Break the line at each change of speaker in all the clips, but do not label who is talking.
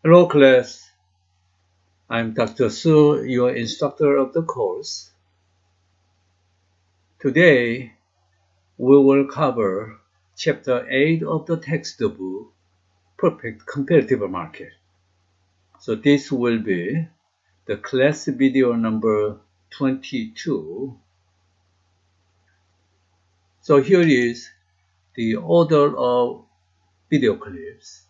Hello class, I'm Dr. Su, your instructor of the course. Today, we will cover Chapter 8 of the textbook, Perfect Competitive Market. So this will be the class video number 22. So here is the order of video clips.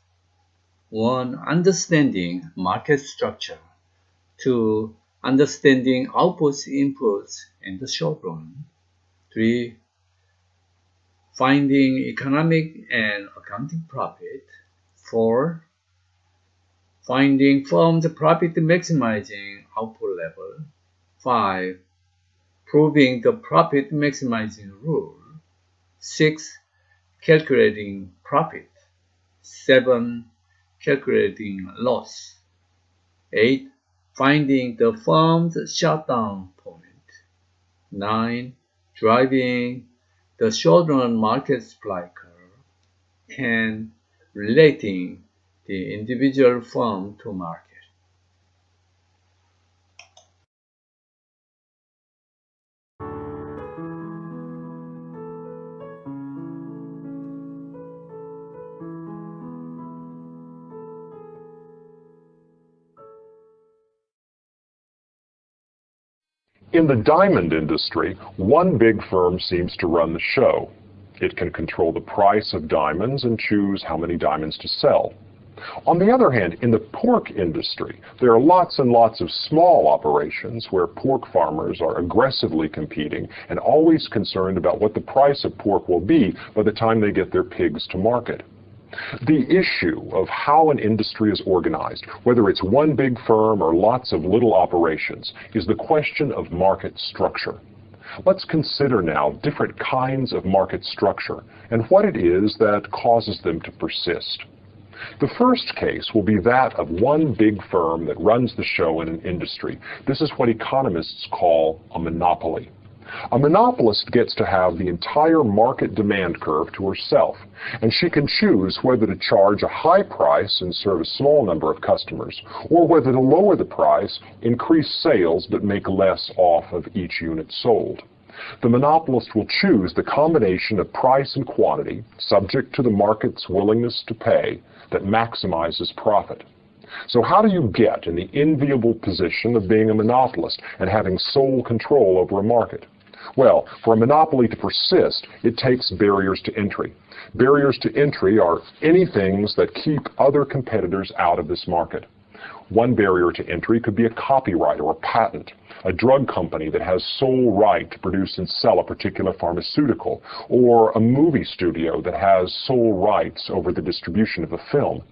1. Understanding market structure. 2. Understanding outputs, inputs in the short run. 3. Finding economic and accounting profit. 4. Finding firm's profit maximizing output level. 5. Proving the profit maximizing rule. 6. Calculating profit. 7. Calculating loss. 8. Finding the firm's shutdown point. 9. Driving the short-run market supply curve. 10. Relating the individual firm to market.
In the diamond industry, one big firm seems to run the show. It can control the price of diamonds and choose how many diamonds to sell. On the other hand, in the pork industry, there are lots and lots of small operations where pork farmers are aggressively competing and always concerned about what the price of pork will be by the time they get their pigs to market. The issue of how an industry is organized, whether it's one big firm or lots of little operations, is the question of market structure. Let's consider now different kinds of market structure and what it is that causes them to persist. The first case will be that of one big firm that runs the show in an industry. This is what economists call a monopoly. A monopolist gets to have the entire market demand curve to herself, and she can choose whether to charge a high price and serve a small number of customers, or whether to lower the price, increase sales, but make less off of each unit sold. The monopolist will choose the combination of price and quantity, subject to the market's willingness to pay, that maximizes profit. So how do you get in the enviable position of being a monopolist and having sole control over a market? Well, for a monopoly to persist, it takes barriers to entry. Barriers to entry are anything that keep other competitors out of this market. One barrier to entry could be a copyright or a patent, a drug company that has sole right to produce and sell a particular pharmaceutical, or a movie studio that has sole rights over the distribution of a film.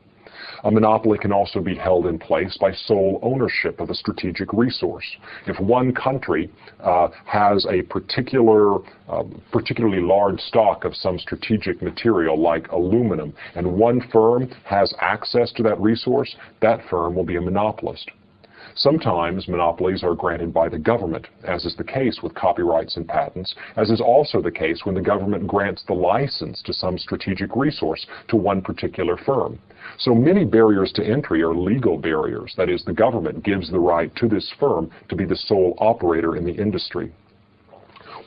A monopoly can also be held in place by sole ownership of a strategic resource. If one country has a particularly large stock of some strategic material like aluminum, and one firm has access to that resource, that firm will be a monopolist. Sometimes monopolies are granted by the government, as is the case with copyrights and patents, as is also the case when the government grants the license to some strategic resource to one particular firm. So many barriers to entry are legal barriers. That is, the government gives the right to this firm to be the sole operator in the industry.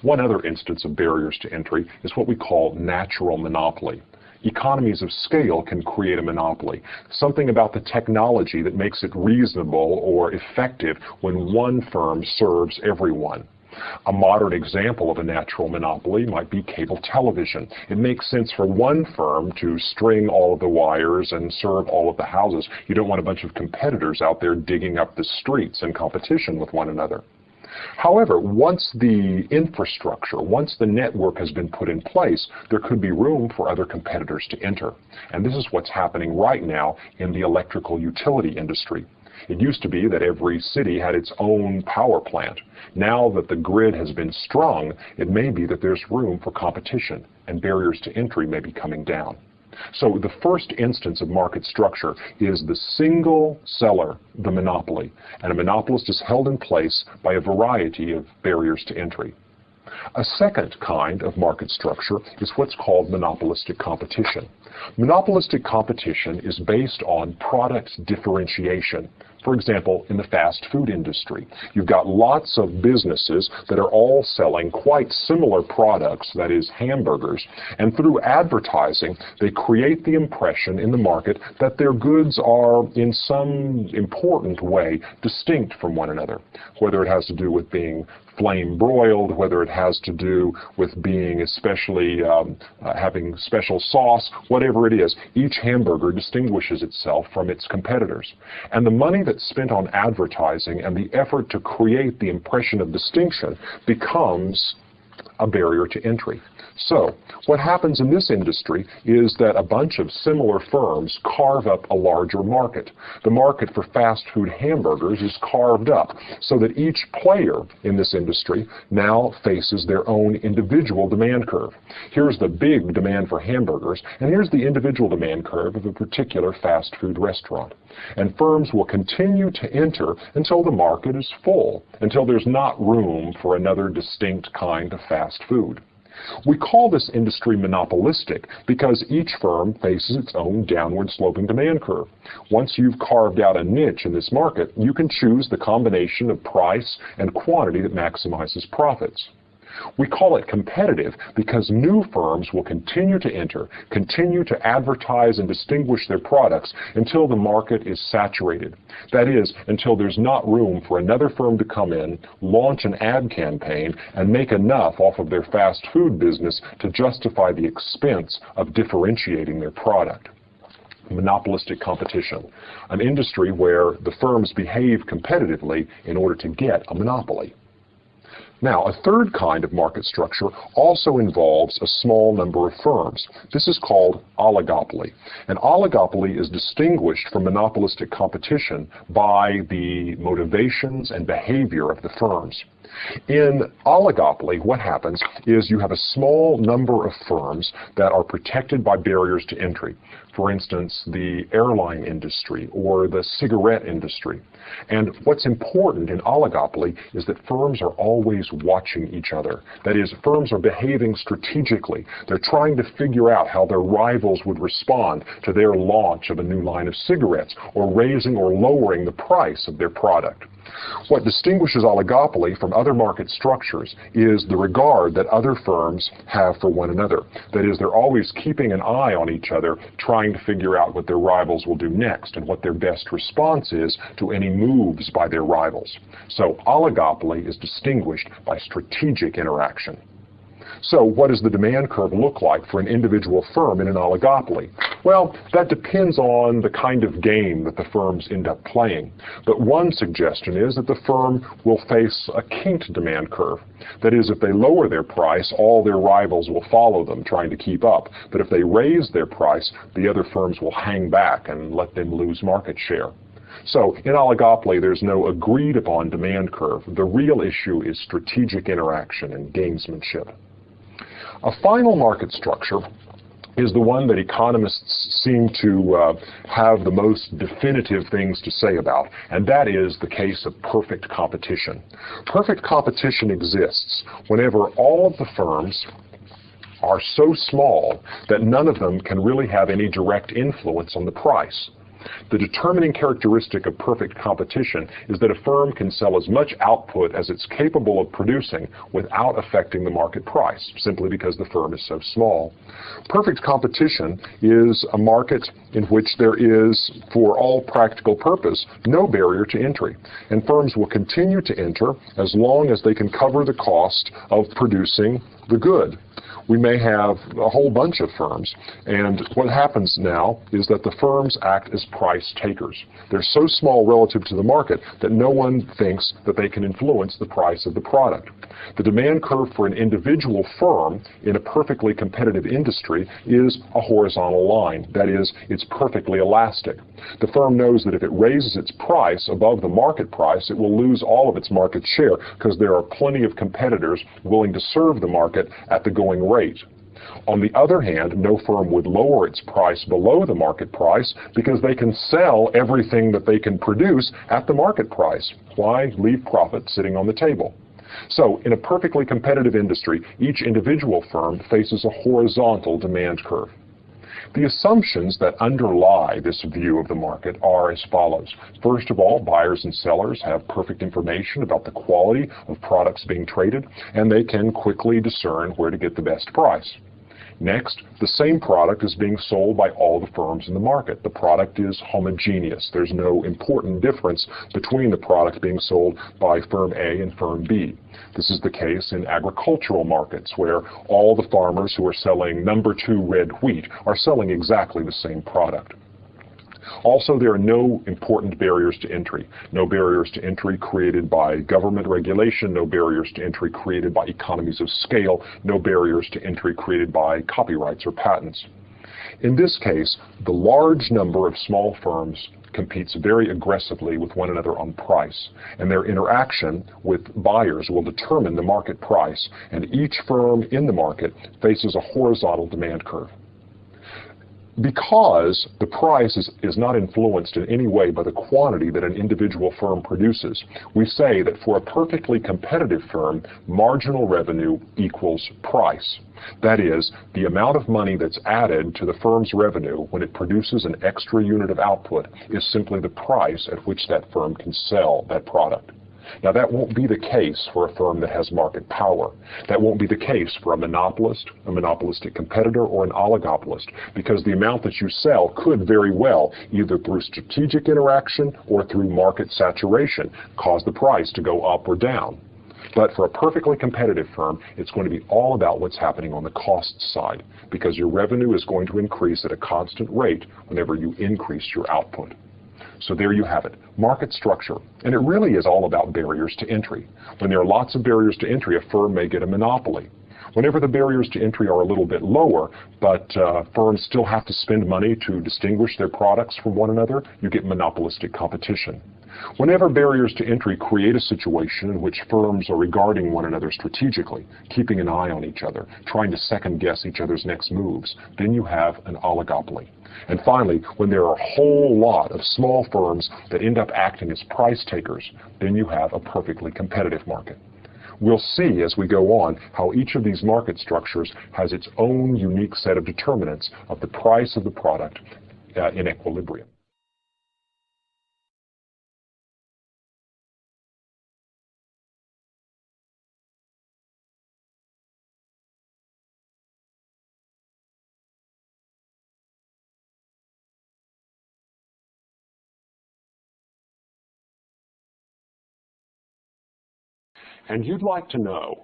One other instance of barriers to entry is what we call natural monopoly. Economies of scale can create a monopoly, something about the technology that makes it reasonable or effective when one firm serves everyone. A modern example of a natural monopoly might be cable television. It makes sense for one firm to string all of the wires and serve all of the houses. You don't want a bunch of competitors out there digging up the streets in competition with one another. However, once the infrastructure, once the network has been put in place, there could be room for other competitors to enter. And this is what's happening right now in the electrical utility industry. It used to be that every city had its own power plant. Now that the grid has been strung, it may be that there's room for competition, and barriers to entry may be coming down. So the first instance of market structure is the single seller, the monopoly, and a monopolist is held in place by a variety of barriers to entry. A second kind of market structure is what's called monopolistic competition. Monopolistic competition is based on product differentiation. For example, in the fast food industry, you've got lots of businesses that are all selling quite similar products, that is, hamburgers, and through advertising, they create the impression in the market that their goods are in some important way distinct from one another, whether it has to do with being flame broiled, whether it has to do with being especially having special sauce, whatever it is. Each hamburger distinguishes itself from its competitors. And the money that's spent on advertising and the effort to create the impression of distinction becomes a barrier to entry. So what happens in this industry is that a bunch of similar firms carve up a larger market. The market for fast food hamburgers is carved up so that each player in this industry now faces their own individual demand curve. Here's the big demand for hamburgers, and here's the individual demand curve of a particular fast food restaurant. And firms will continue to enter until the market is full, until there's not room for another distinct kind of fast food. We call this industry monopolistic because each firm faces its own downward sloping demand curve. Once you've carved out a niche in this market, you can choose the combination of price and quantity that maximizes profits. We call it competitive because new firms will continue to enter, continue to advertise and distinguish their products until the market is saturated. That is, until there's not room for another firm to come in, launch an ad campaign, and make enough off of their fast food business to justify the expense of differentiating their product. Monopolistic competition, an industry where the firms behave competitively in order to get a monopoly. Now, a third kind of market structure also involves a small number of firms. This is called oligopoly. An oligopoly is distinguished from monopolistic competition by the motivations and behavior of the firms. In oligopoly, what happens is you have a small number of firms that are protected by barriers to entry. For instance, the airline industry or the cigarette industry. And what's important in oligopoly is that firms are always watching each other. That is, firms are behaving strategically. They're trying to figure out how their rivals would respond to their launch of a new line of cigarettes, or raising or lowering the price of their product. What distinguishes oligopoly from other market structures is the regard that other firms have for one another. That is, they're always keeping an eye on each other, trying to figure out what their rivals will do next and what their best response is to any moves by their rivals. So oligopoly is distinguished by strategic interaction. So what does the demand curve look like for an individual firm in an oligopoly? Well, that depends on the kind of game that the firms end up playing. But one suggestion is that the firm will face a kinked demand curve. That is, if they lower their price, all their rivals will follow them, trying to keep up. But if they raise their price, the other firms will hang back and let them lose market share. So in oligopoly, there's no agreed upon demand curve. The real issue is strategic interaction and gamesmanship. A final market structure is the one that economists seem to have the most definitive things to say about, and that is the case of perfect competition. Perfect competition exists whenever all of the firms are so small that none of them can really have any direct influence on the price. The determining characteristic of perfect competition is that a firm can sell as much output as it's capable of producing without affecting the market price, simply because the firm is so small. Perfect competition is a market in which there is, for all practical purpose, no barrier to entry, and firms will continue to enter as long as they can cover the cost of producing the good. We may have a whole bunch of firms, and what happens now is that the firms act as price takers. They're so small relative to the market that no one thinks that they can influence the price of the product. The demand curve for an individual firm in a perfectly competitive industry is a horizontal line. That is, it's perfectly elastic. The firm knows that if it raises its price above the market price, it will lose all of its market share because there are plenty of competitors willing to serve the market at the going rate. On the other hand, no firm would lower its price below the market price because they can sell everything that they can produce at the market price. Why leave profit sitting on the table? So, in a perfectly competitive industry, each individual firm faces a horizontal demand curve. The assumptions that underlie this view of the market are as follows. First of all, buyers and sellers have perfect information about the quality of products being traded, and they can quickly discern where to get the best price. Next, the same product is being sold by all the firms in the market. The product is homogeneous. There's no important difference between the product being sold by firm A and firm B. This is the case in agricultural markets, where all the farmers who are selling number 2 red wheat are selling exactly the same product. Also, there are no important barriers to entry. No barriers to entry created by government regulation, no barriers to entry created by economies of scale, no barriers to entry created by copyrights or patents. In this case, the large number of small firms competes very aggressively with one another on price, and their interaction with buyers will determine the market price, and each firm in the market faces a horizontal demand curve. Because the price is not influenced in any way by the quantity that an individual firm produces, we say that for a perfectly competitive firm, marginal revenue equals price. That is, the amount of money that's added to the firm's revenue when it produces an extra unit of output is simply the price at which that firm can sell that product. Now, that won't be the case for a firm that has market power. That won't be the case for a monopolist, a monopolistic competitor, or an oligopolist, because the amount that you sell could very well, either through strategic interaction or through market saturation, cause the price to go up or down. But for a perfectly competitive firm, it's going to be all about what's happening on the cost side, because your revenue is going to increase at a constant rate whenever you increase your output. So there you have it, market structure. And it really is all about barriers to entry. When there are lots of barriers to entry, a firm may get a monopoly. Whenever the barriers to entry are a little bit lower, but firms still have to spend money to distinguish their products from one another, you get monopolistic competition. Whenever barriers to entry create a situation in which firms are regarding one another strategically, keeping an eye on each other, trying to second-guess each other's next moves, then you have an oligopoly. And finally, when there are a whole lot of small firms that end up acting as price takers, then you have a perfectly competitive market. We'll see as we go on how each of these market structures has its own unique set of determinants of the price of the product in equilibrium. And you'd like to know,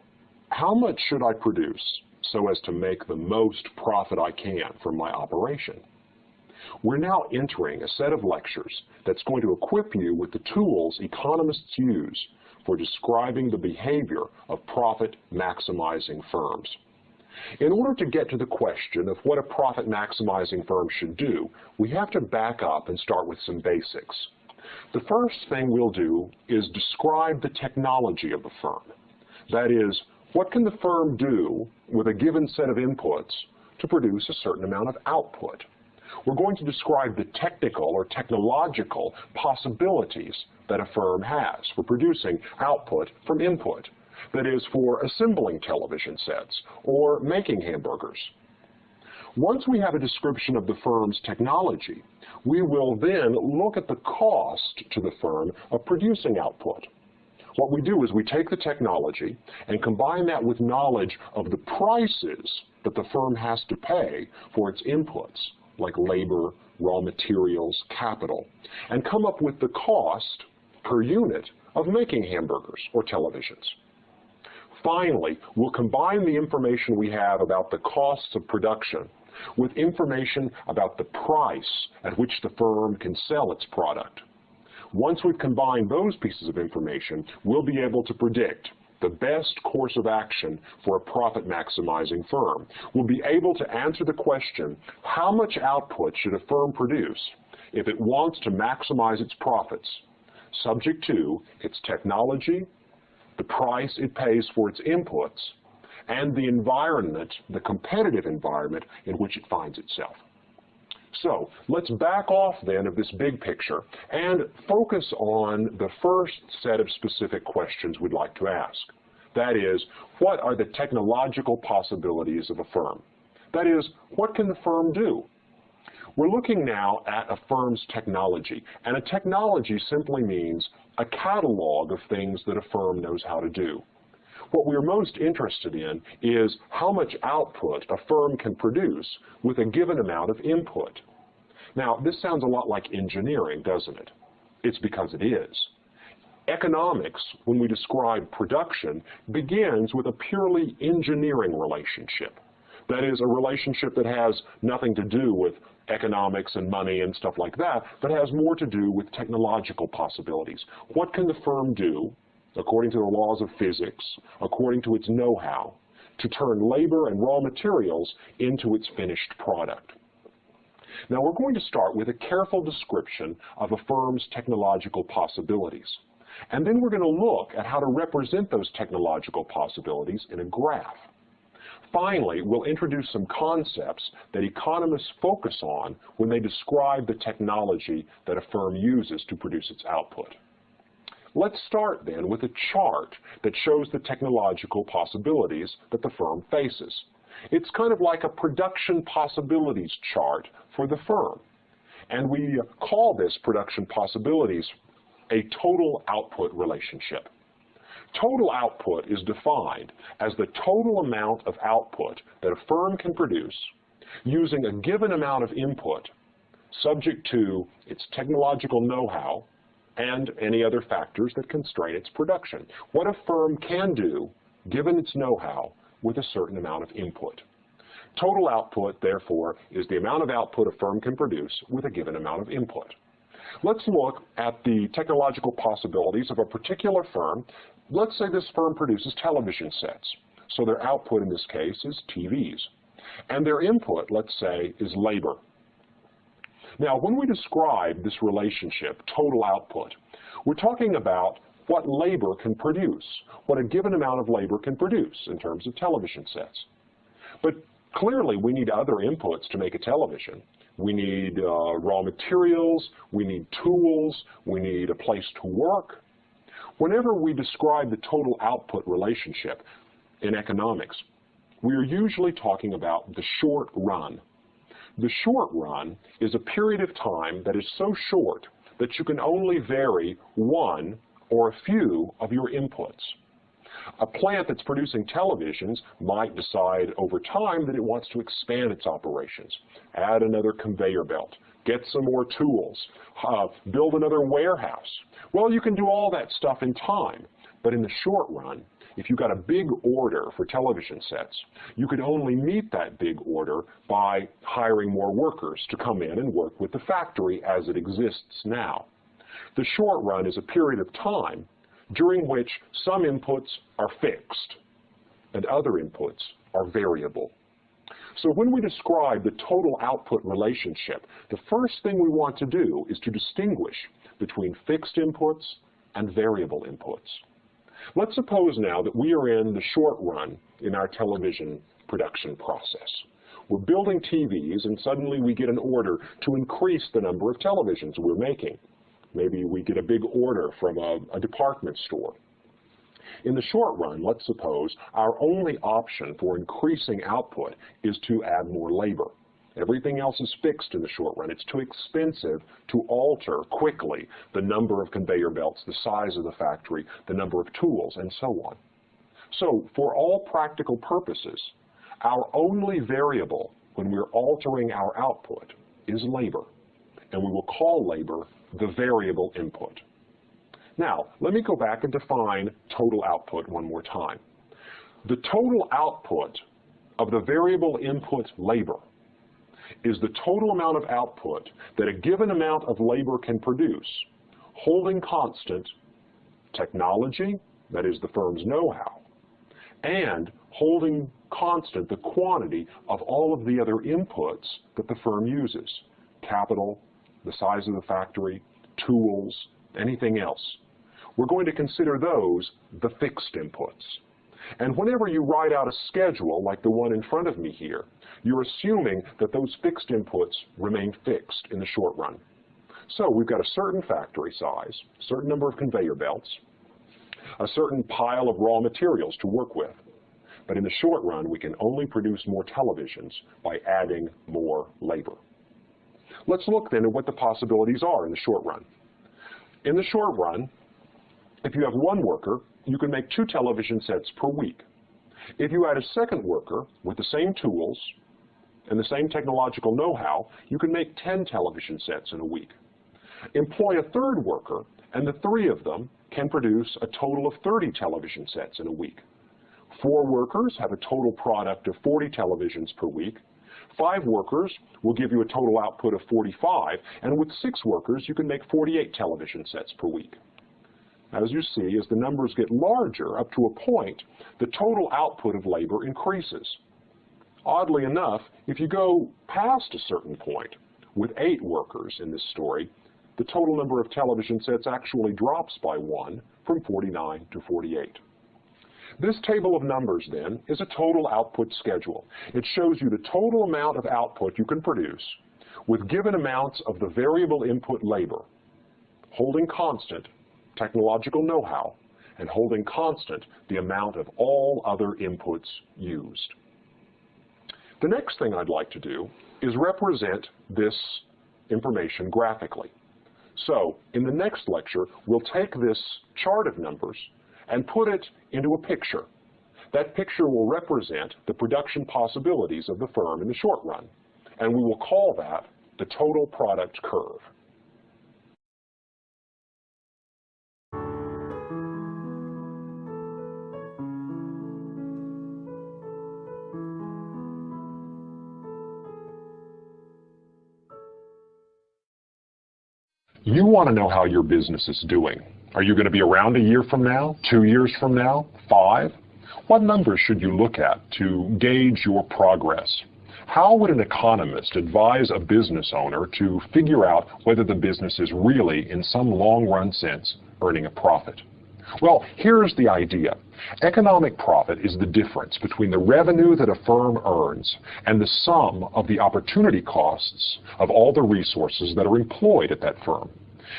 how much should I produce so as to make the most profit I can from my operation? We're now entering a set of lectures that's going to equip you with the tools economists use for describing the behavior of profit-maximizing firms. In order to get to the question of what a profit-maximizing firm should do, we have to back up and start with some basics. The first thing we'll do is describe the technology of the firm. That is, what can the firm do with a given set of inputs to produce a certain amount of output? We're going to describe the technical or technological possibilities that a firm has for producing output from input. That is, for assembling television sets or making hamburgers. Once we have a description of the firm's technology, we will then look at the cost to the firm of producing output. What we do is we take the technology and combine that with knowledge of the prices that the firm has to pay for its inputs, like labor, raw materials, capital, and come up with the cost per unit of making hamburgers or televisions. Finally, we'll combine the information we have about the costs of production with information about the price at which the firm can sell its product. Once we've combined those pieces of information, we'll be able to predict the best course of action for a profit-maximizing firm. We'll be able to answer the question, how much output should a firm produce if it wants to maximize its profits, subject to its technology, the price it pays for its inputs, and the environment, the competitive environment in which it finds itself. So let's back off then of this big picture and focus on the first set of specific questions we'd like to ask. That is, what are the technological possibilities of a firm? That is, what can the firm do? We're looking now at a firm's technology, and a technology simply means a catalog of things that a firm knows how to do. What we're most interested in is how much output a firm can produce with a given amount of input. Now, this sounds a lot like engineering, doesn't it? It's because it is. Economics, when we describe production, begins with a purely engineering relationship. That is, a relationship that has nothing to do with economics and money and stuff like that, but has more to do with technological possibilities. What can the firm do, according to the laws of physics, according to its know-how, to turn labor and raw materials into its finished product? Now, we're going to start with a careful description of a firm's technological possibilities. And then we're going to look at how to represent those technological possibilities in a graph. Finally, we'll introduce some concepts that economists focus on when they describe the technology that a firm uses to produce its output. Let's start then with a chart that shows the technological possibilities that the firm faces. It's kind of like a production possibilities chart for the firm. And we call this production possibilities a total output relationship. Total output is defined as the total amount of output that a firm can produce using a given amount of input, subject to its technological know-how and any other factors that constrain its production. What a firm can do, given its know-how, with a certain amount of input. Total output, therefore, is the amount of output a firm can produce with a given amount of input. Let's look at the technological possibilities of a particular firm. Let's say this firm produces television sets. So their output in this case is TVs. And their input, let's say, is labor. Now, when we describe this relationship, total output, we're talking about what labor can produce, what a given amount of labor can produce in terms of television sets. But clearly, we need other inputs to make a television. We need raw materials, we need tools, we need a place to work. Whenever we describe the total output relationship in economics, we are usually talking about the short run. The short run is a period of time that is so short that you can only vary one or a few of your inputs. A plant that's producing televisions might decide over time that it wants to expand its operations, add another conveyor belt, get some more tools, build another warehouse. Well, you can do all that stuff in time, but in the short run, if you got a big order for television sets, you could only meet that big order by hiring more workers to come in and work with the factory as it exists now. The short run is a period of time during which some inputs are fixed and other inputs are variable. So when we describe the total output relationship, the first thing we want to do is to distinguish between fixed inputs and variable inputs. Let's suppose now that we are in the short run in our television production process. We're building TVs and suddenly we get an order to increase the number of televisions we're making. Maybe we get a big order from a department store. In the short run, let's suppose our only option for increasing output is to add more labor. Everything else is fixed in the short run. It's too expensive to alter quickly the number of conveyor belts, the size of the factory, the number of tools, and so on. So, for all practical purposes, our only variable when we're altering our output is labor, and we will call labor the variable input. Now, let me go back and define total output one more time. The total output of the variable input labor is the total amount of output that a given amount of labor can produce, holding constant technology, that is the firm's know-how, and holding constant the quantity of all of the other inputs that the firm uses, capital, the size of the factory, tools, anything else. We're going to consider those the fixed inputs. And whenever you write out a schedule like the one in front of me here, you're assuming that those fixed inputs remain fixed in the short run. So we've got a certain factory size, a certain number of conveyor belts, a certain pile of raw materials to work with. But in the short run, we can only produce more televisions by adding more labor. Let's look then at what the possibilities are in the short run. In the short run, if you have one worker, you can make 2 television sets per week. If you add a second worker with the same tools and the same technological know-how, you can make 10 television sets in a week. Employ a third worker, and the 3 of them can produce a total of 30 television sets in a week. 4 workers have a total product of 40 televisions per week. 5 workers will give you a total output of 45, and with 6 workers, you can make 48 television sets per week. As you see, as the numbers get larger, up to a point, the total output of labor increases. Oddly enough, if you go past a certain point, with 8 workers in this story, the total number of television sets actually drops by 1, from 49 to 48. This table of numbers, then, is a total output schedule. It shows you the total amount of output you can produce with given amounts of the variable input labor, holding constant technological know-how, and holding constant the amount of all other inputs used. The next thing I'd like to do is represent this information graphically. So, in the next lecture, we'll take this chart of numbers and put it into a picture. That picture will represent the production possibilities of the firm in the short run, and we will call that the total product curve. You want to know how your business is doing. Are you going to be around a year from now, 2 years from now, 5? What numbers should you look at to gauge your progress? How would an economist advise a business owner to figure out whether the business is really, in some long-run sense, earning a profit? Well, here's the idea. Economic profit is the difference between the revenue that a firm earns and the sum of the opportunity costs of all the resources that are employed at that firm.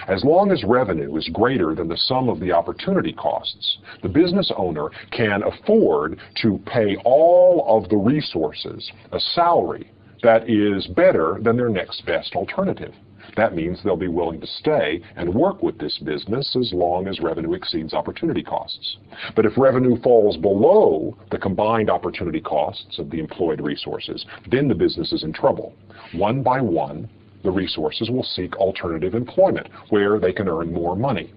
As long as revenue is greater than the sum of the opportunity costs, the business owner can afford to pay all of the resources a salary that is better than their next best alternative. That means they'll be willing to stay and work with this business as long as revenue exceeds opportunity costs. But if revenue falls below the combined opportunity costs of the employed resources, then the business is in trouble. One by one, the resources will seek alternative employment where they can earn more money.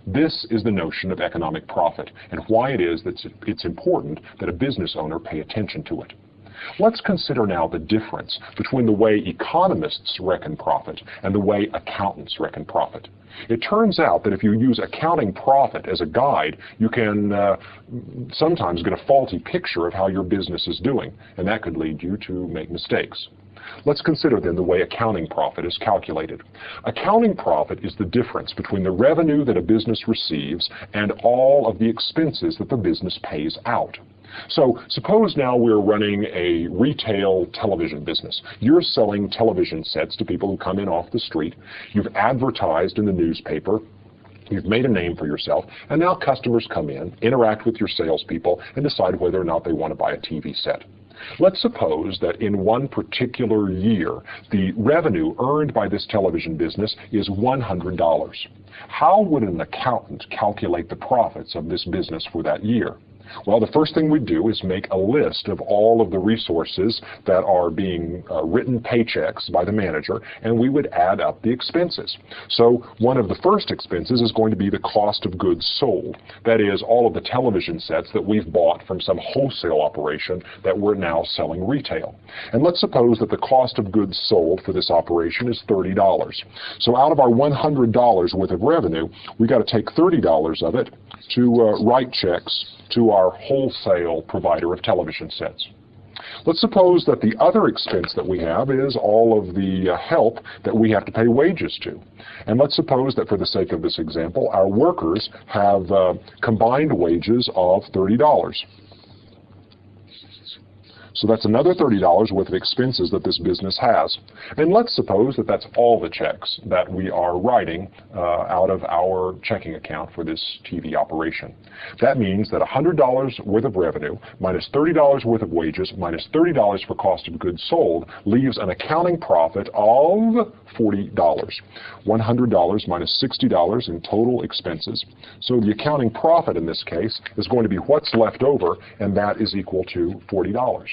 This is the notion of economic profit and why it is that it's important that a business owner pay attention to it. Let's consider now the difference between the way economists reckon profit and the way accountants reckon profit. It turns out that if you use accounting profit as a guide, you can sometimes get a faulty picture of how your business is doing, and that could lead you to make mistakes. Let's consider then the way accounting profit is calculated. Accounting profit is the difference between the revenue that a business receives and all of the expenses that the business pays out. So suppose now we're running a retail television business. You're selling television sets to people who come in off the street. You've advertised in the newspaper. You've made a name for yourself, and now customers come in, interact with your salespeople, and decide whether or not they want to buy a TV set. Let's suppose that in one particular year, the revenue earned by this television business is $100. How would an accountant calculate the profits of this business for that year? Well, the first thing we do is make a list of all of the resources that are being written paychecks by the manager, and we would add up the expenses. So one of the first expenses is going to be the cost of goods sold. That is, all of the television sets that we've bought from some wholesale operation that we're now selling retail. And let's suppose that the cost of goods sold for this operation is $30. So out of our $100 worth of revenue, we got to take $30 of it to write checks to our wholesale provider of television sets. Let's suppose that the other expense that we have is all of the help that we have to pay wages to. And let's suppose that for the sake of this example, our workers have combined wages of $30. So that's another $30 worth of expenses that this business has. And let's suppose that that's all the checks that we are writing out of our checking account for this TV operation. That means that $100 worth of revenue minus $30 worth of wages minus $30 for cost of goods sold leaves an accounting profit of $40. $100 minus $60 in total expenses. So the accounting profit in this case is going to be what's left over, and that is equal to $40.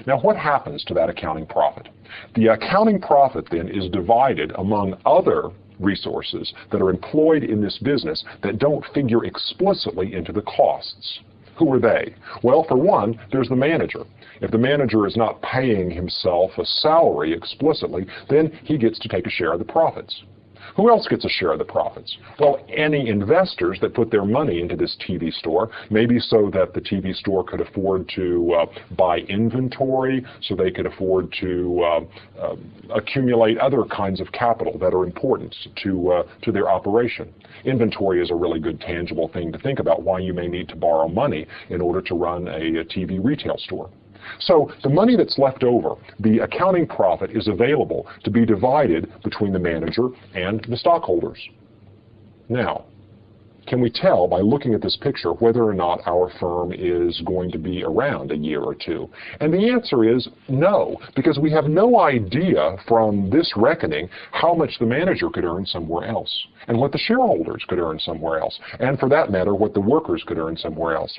Now, what happens to that accounting profit? The accounting profit then is divided among other resources that are employed in this business that don't figure explicitly into the costs. Who are they? Well, for one, there's the manager. If the manager is not paying himself a salary explicitly, then he gets to take a share of the profits. Who else gets a share of the profits? Well, any investors that put their money into this TV store, maybe so that the TV store could afford to buy inventory, so they could afford to accumulate other kinds of capital that are important to their operation. Inventory is a really good tangible thing to think about, why you may need to borrow money in order to run a TV retail store. So the money that's left over, the accounting profit, is available to be divided between the manager and the stockholders. Now, can we tell by looking at this picture whether or not our firm is going to be around a year or two? And the answer is no, because we have no idea from this reckoning how much the manager could earn somewhere else, and what the shareholders could earn somewhere else, and for that matter, what the workers could earn somewhere else.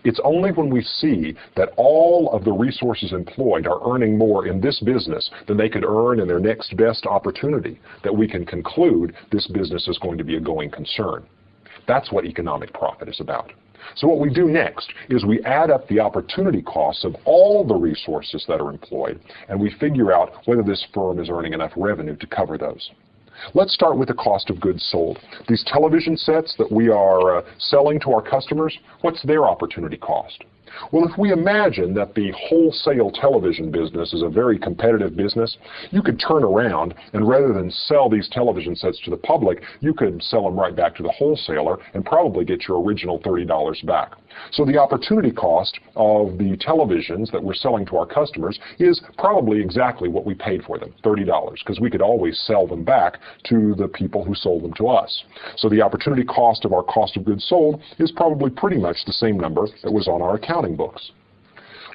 It's only when we see that all of the resources employed are earning more in this business than they could earn in their next best opportunity that we can conclude this business is going to be a going concern. That's what economic profit is about. So what we do next is we add up the opportunity costs of all the resources that are employed, and we figure out whether this firm is earning enough revenue to cover those. Let's start with the cost of goods sold. These television sets that we are selling to our customers, what's their opportunity cost? Well, if we imagine that the wholesale television business is a very competitive business, you could turn around and rather than sell these television sets to the public, you could sell them right back to the wholesaler and probably get your original $30 back. So the opportunity cost of the televisions that we're selling to our customers is probably exactly what we paid for them, $30, because we could always sell them back to the people who sold them to us. So the opportunity cost of our cost of goods sold is probably pretty much the same number that was on our accounting books.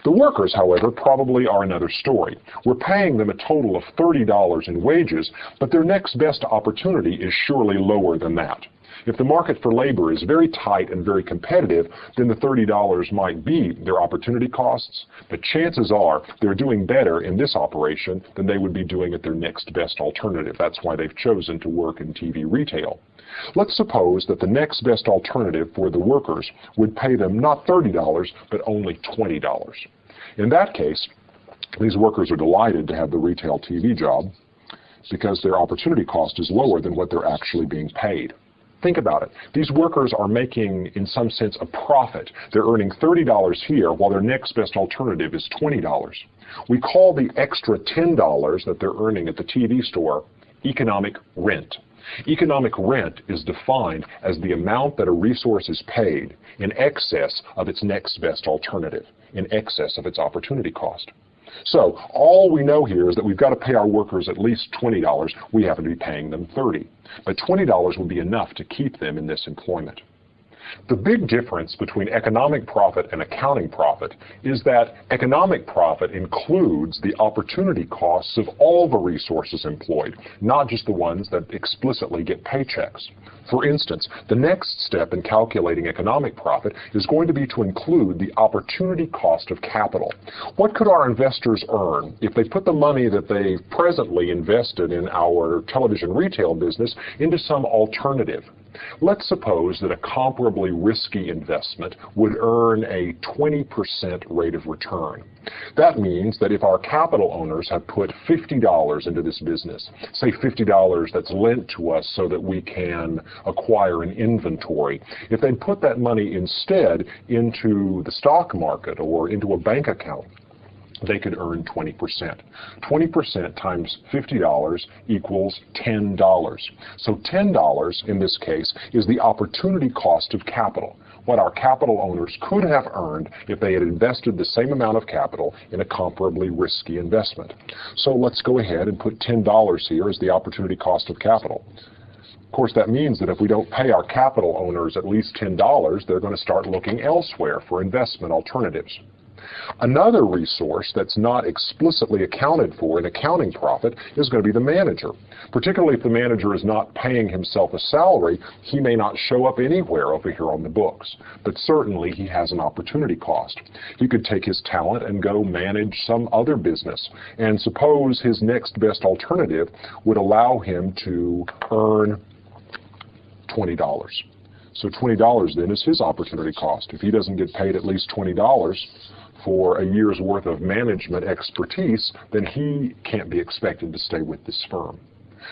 The workers, however, probably are another story. We're paying them a total of $30 in wages, but their next best opportunity is surely lower than that. If the market for labor is very tight and very competitive, then the $30 might be their opportunity costs, but chances are they're doing better in this operation than they would be doing at their next best alternative. That's why they've chosen to work in TV retail. Let's suppose that the next best alternative for the workers would pay them not $30, but only $20. In that case, these workers are delighted to have the retail TV job because their opportunity cost is lower than what they're actually being paid. Think about it. These workers are making, in some sense, a profit. They're earning $30 here while their next best alternative is $20. We call the extra $10 that they're earning at the TV store economic rent. Economic rent is defined as the amount that a resource is paid in excess of its next best alternative, in excess of its opportunity cost. So all we know here is that we've got to pay our workers at least $20. We happen to be paying them $30. But $20 will be enough to keep them in this employment. The big difference between economic profit and accounting profit is that economic profit includes the opportunity costs of all the resources employed, not just the ones that explicitly get paychecks. For instance, the next step in calculating economic profit is going to be to include the opportunity cost of capital. What could our investors earn if they put the money that they've presently invested in our television retail business into some alternative? Let's suppose that a comparably risky investment would earn a 20% rate of return. That means that if our capital owners have put $50 into this business, say $50 that's lent to us so that we can acquire an inventory, if they'd put that money instead into the stock market or into a bank account, they could earn 20%. 20% times $50 equals $10. So $10 in this case is the opportunity cost of capital, what our capital owners could have earned if they had invested the same amount of capital in a comparably risky investment. So let's go ahead and put $10 here as the opportunity cost of capital. Of course, that means that if we don't pay our capital owners at least $10, they're going to start looking elsewhere for investment alternatives. Another resource that's not explicitly accounted for in accounting profit is going to be the manager. Particularly if the manager is not paying himself a salary, he may not show up anywhere over here on the books. But certainly he has an opportunity cost. He could take his talent and go manage some other business. And suppose his next best alternative would allow him to earn $20. So $20 then is his opportunity cost. If he doesn't get paid at least $20 for a year's worth of management expertise, then he can't be expected to stay with this firm.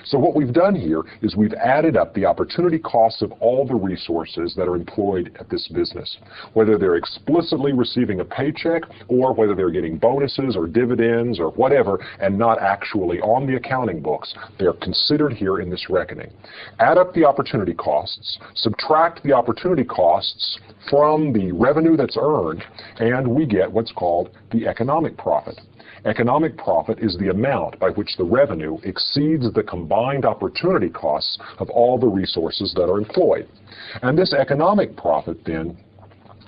So what we've done here is we've added up the opportunity costs of all the resources that are employed at this business, whether they're explicitly receiving a paycheck or whether they're getting bonuses or dividends or whatever and not actually on the accounting books. They're considered here in this reckoning. Add up the opportunity costs, subtract the opportunity costs from the revenue that's earned, and we get what's called the economic profit. Economic profit is the amount by which the revenue exceeds the combined opportunity costs of all the resources that are employed. And this economic profit then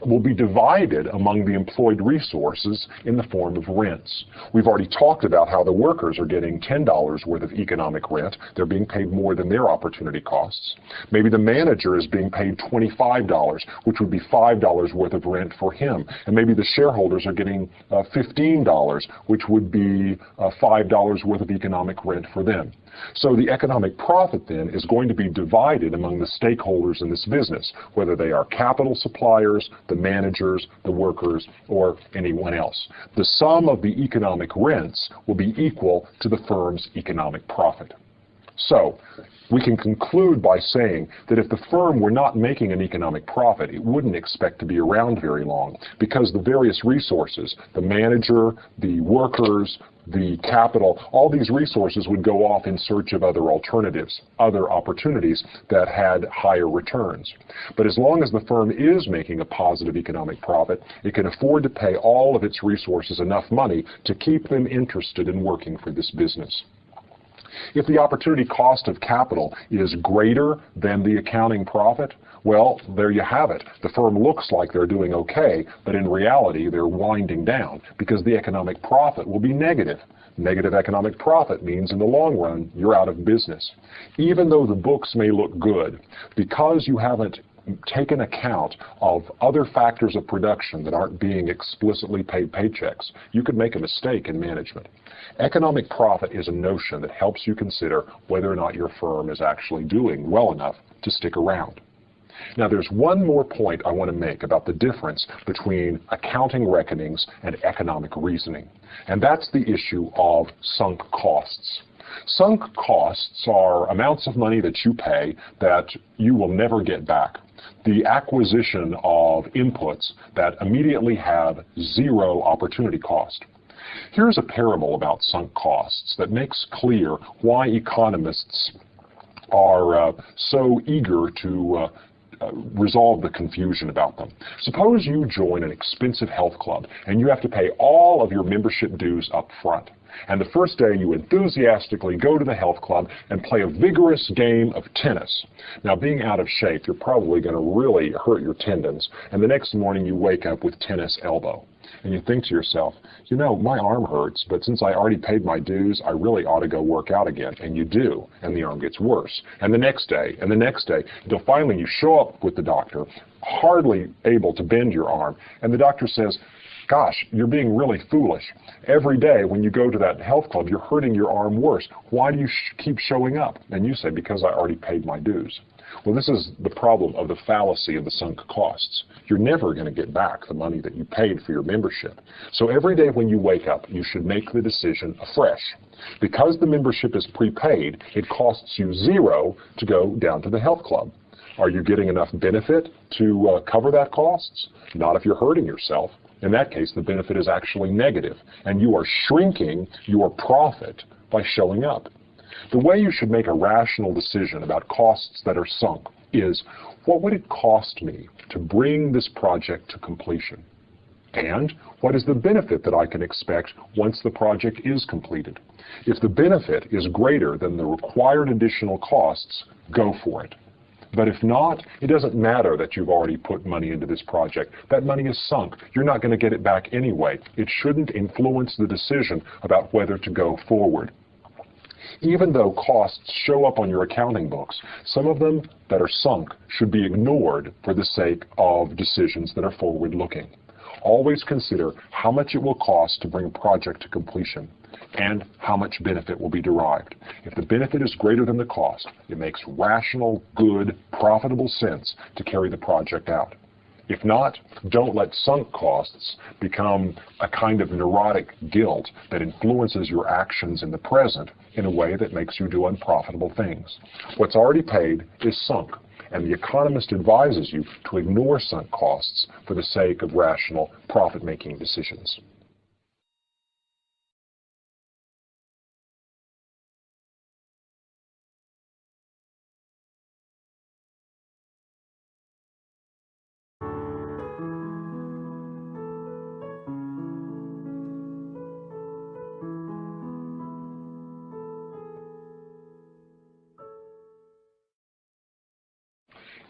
will be divided among the employed resources in the form of rents. We've already talked about how the workers are getting $10 worth of economic rent. They're being paid more than their opportunity costs. Maybe the manager is being paid $25, which would be $5 worth of rent for him. And maybe the shareholders are getting $15, which would be $5 worth of economic rent for them. So the economic profit then is going to be divided among the stakeholders in this business, whether they are capital suppliers, the managers, the workers, or anyone else. The sum of the economic rents will be equal to the firm's economic profit. So we can conclude by saying that if the firm were not making an economic profit, it wouldn't expect to be around very long, because the various resources, the manager, the workers, the capital, all these resources would go off in search of other alternatives, other opportunities that had higher returns. But as long as the firm is making a positive economic profit, it can afford to pay all of its resources enough money to keep them interested in working for this business. If the opportunity cost of capital is greater than the accounting profit, well, there you have it. The firm looks like they're doing okay, but in reality, they're winding down because the economic profit will be negative. Negative economic profit means in the long run, you're out of business. Even though the books may look good, because you haven't taken account of other factors of production that aren't being explicitly paid paychecks, you could make a mistake in management. Economic profit is a notion that helps you consider whether or not your firm is actually doing well enough to stick around. Now, there's one more point I want to make about the difference between accounting reckonings and economic reasoning, and that's the issue of sunk costs. Sunk costs are amounts of money that you pay that you will never get back. The acquisition of inputs that immediately have zero opportunity cost. Here's a parable about sunk costs that makes clear why economists are so eager to resolve the confusion about them. Suppose you join an expensive health club and you have to pay all of your membership dues up front. And the first day you enthusiastically go to the health club and play a vigorous game of tennis. Now, being out of shape, you're probably going to really hurt your tendons, and the next morning you wake up with tennis elbow. And you think to yourself, you know, my arm hurts, but since I already paid my dues, I really ought to go work out again. And you do, and the arm gets worse. And the next day, until finally you show up with the doctor, hardly able to bend your arm, and the doctor says, gosh, you're being really foolish. Every day when you go to that health club, you're hurting your arm worse. Why do you keep showing up? And you say, because I already paid my dues. Well, this is the problem of the fallacy of the sunk costs. You're never going to get back the money that you paid for your membership. So every day when you wake up, you should make the decision afresh. Because the membership is prepaid, it costs you zero to go down to the health club. Are you getting enough benefit to cover that costs? Not if you're hurting yourself. In that case, the benefit is actually negative, and you are shrinking your profit by showing up. The way you should make a rational decision about costs that are sunk is, what would it cost me to bring this project to completion? And what is the benefit that I can expect once the project is completed? If the benefit is greater than the required additional costs, go for it. But if not, it doesn't matter that you've already put money into this project. That money is sunk. You're not going to get it back anyway. It shouldn't influence the decision about whether to go forward. Even though costs show up on your accounting books, some of them that are sunk should be ignored for the sake of decisions that are forward-looking. Always consider how much it will cost to bring a project to completion and how much benefit will be derived. If the benefit is greater than the cost, it makes rational, good, profitable sense to carry the project out. If not, don't let sunk costs become a kind of neurotic guilt that influences your actions in the present in a way that makes you do unprofitable things. What's already paid is sunk, and the economist advises you to ignore sunk costs for the sake of rational, profit-making decisions.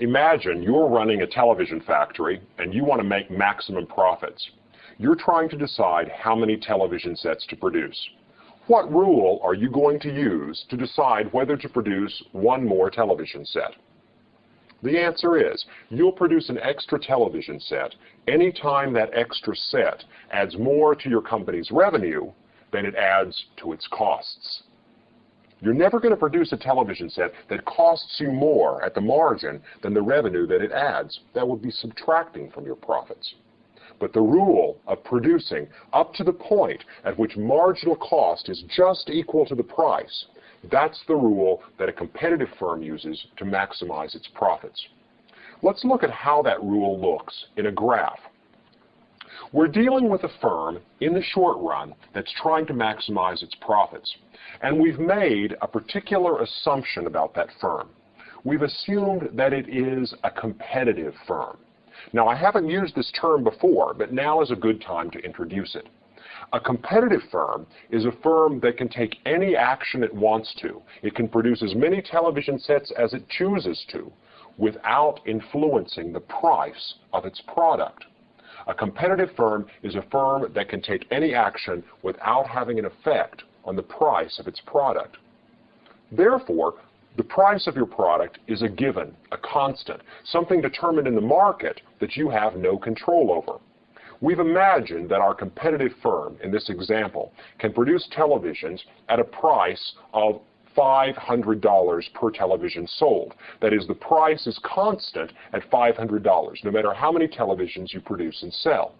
Imagine you're running a television factory and you want to make maximum profits. You're trying to decide how many television sets to produce. What rule are you going to use to decide whether to produce one more television set? The answer is, you'll produce an extra television set anytime that extra set adds more to your company's revenue than it adds to its costs. You're never going to produce a television set that costs you more at the margin than the revenue that it adds. That would be subtracting from your profits. But the rule of producing up to the point at which marginal cost is just equal to the price, that's the rule that a competitive firm uses to maximize its profits. Let's look at how that rule looks in a graph. We're dealing with a firm in the short run that's trying to maximize its profits. And we've made a particular assumption about that firm. We've assumed that it is a competitive firm. Now, I haven't used this term before, but now is a good time to introduce it. A competitive firm is a firm that can take any action it wants to. It can produce as many television sets as it chooses to without influencing the price of its product. A competitive firm is a firm that can take any action without having an effect on the price of its product. Therefore, the price of your product is a given, a constant, something determined in the market that you have no control over. We've imagined that our competitive firm, in this example, can produce televisions at a price of $500 per television sold. That is, the price is constant at $500, no matter how many televisions you produce and sell.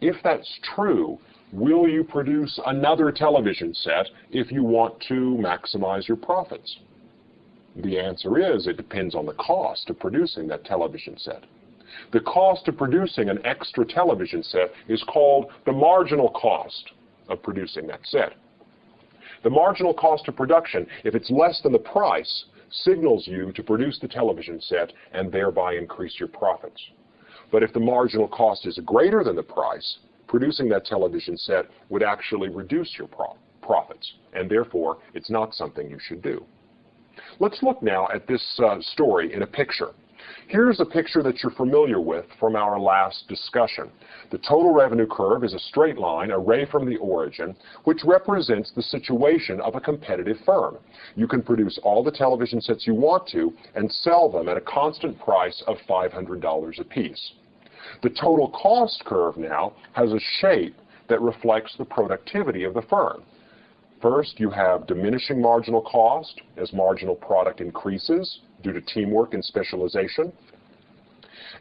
If that's true, will you produce another television set if you want to maximize your profits? The answer is, it depends on the cost of producing that television set. The cost of producing an extra television set is called the marginal cost of producing that set. The marginal cost of production, if it's less than the price, signals you to produce the television set and thereby increase your profits. But if the marginal cost is greater than the price, producing that television set would actually reduce your profits, and therefore it's not something you should do. Let's look now at this story in a picture. Here's a picture that you're familiar with from our last discussion. The total revenue curve is a straight line away from the origin, which represents the situation of a competitive firm. You can produce all the television sets you want to and sell them at a constant price of $500 apiece. The total cost curve now has a shape that reflects the productivity of the firm. First, you have diminishing marginal cost as marginal product increases due to teamwork and specialization.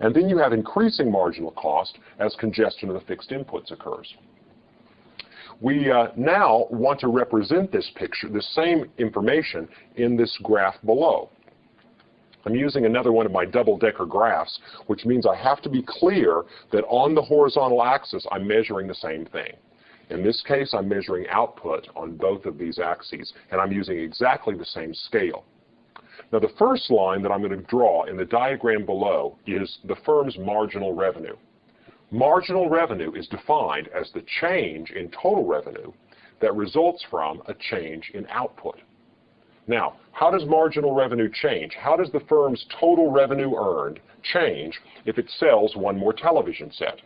And then you have increasing marginal cost as congestion of the fixed inputs occurs. We now want to represent this picture, the same information, in this graph below. I'm using another one of my double-decker graphs, which means I have to be clear that on the horizontal axis, I'm measuring the same thing. In this case, I'm measuring output on both of these axes, and I'm using exactly the same scale. Now, the first line that I'm going to draw in the diagram below is the firm's marginal revenue. Marginal revenue is defined as the change in total revenue that results from a change in output. Now, how does marginal revenue change? How does the firm's total revenue earned change if it sells one more television set?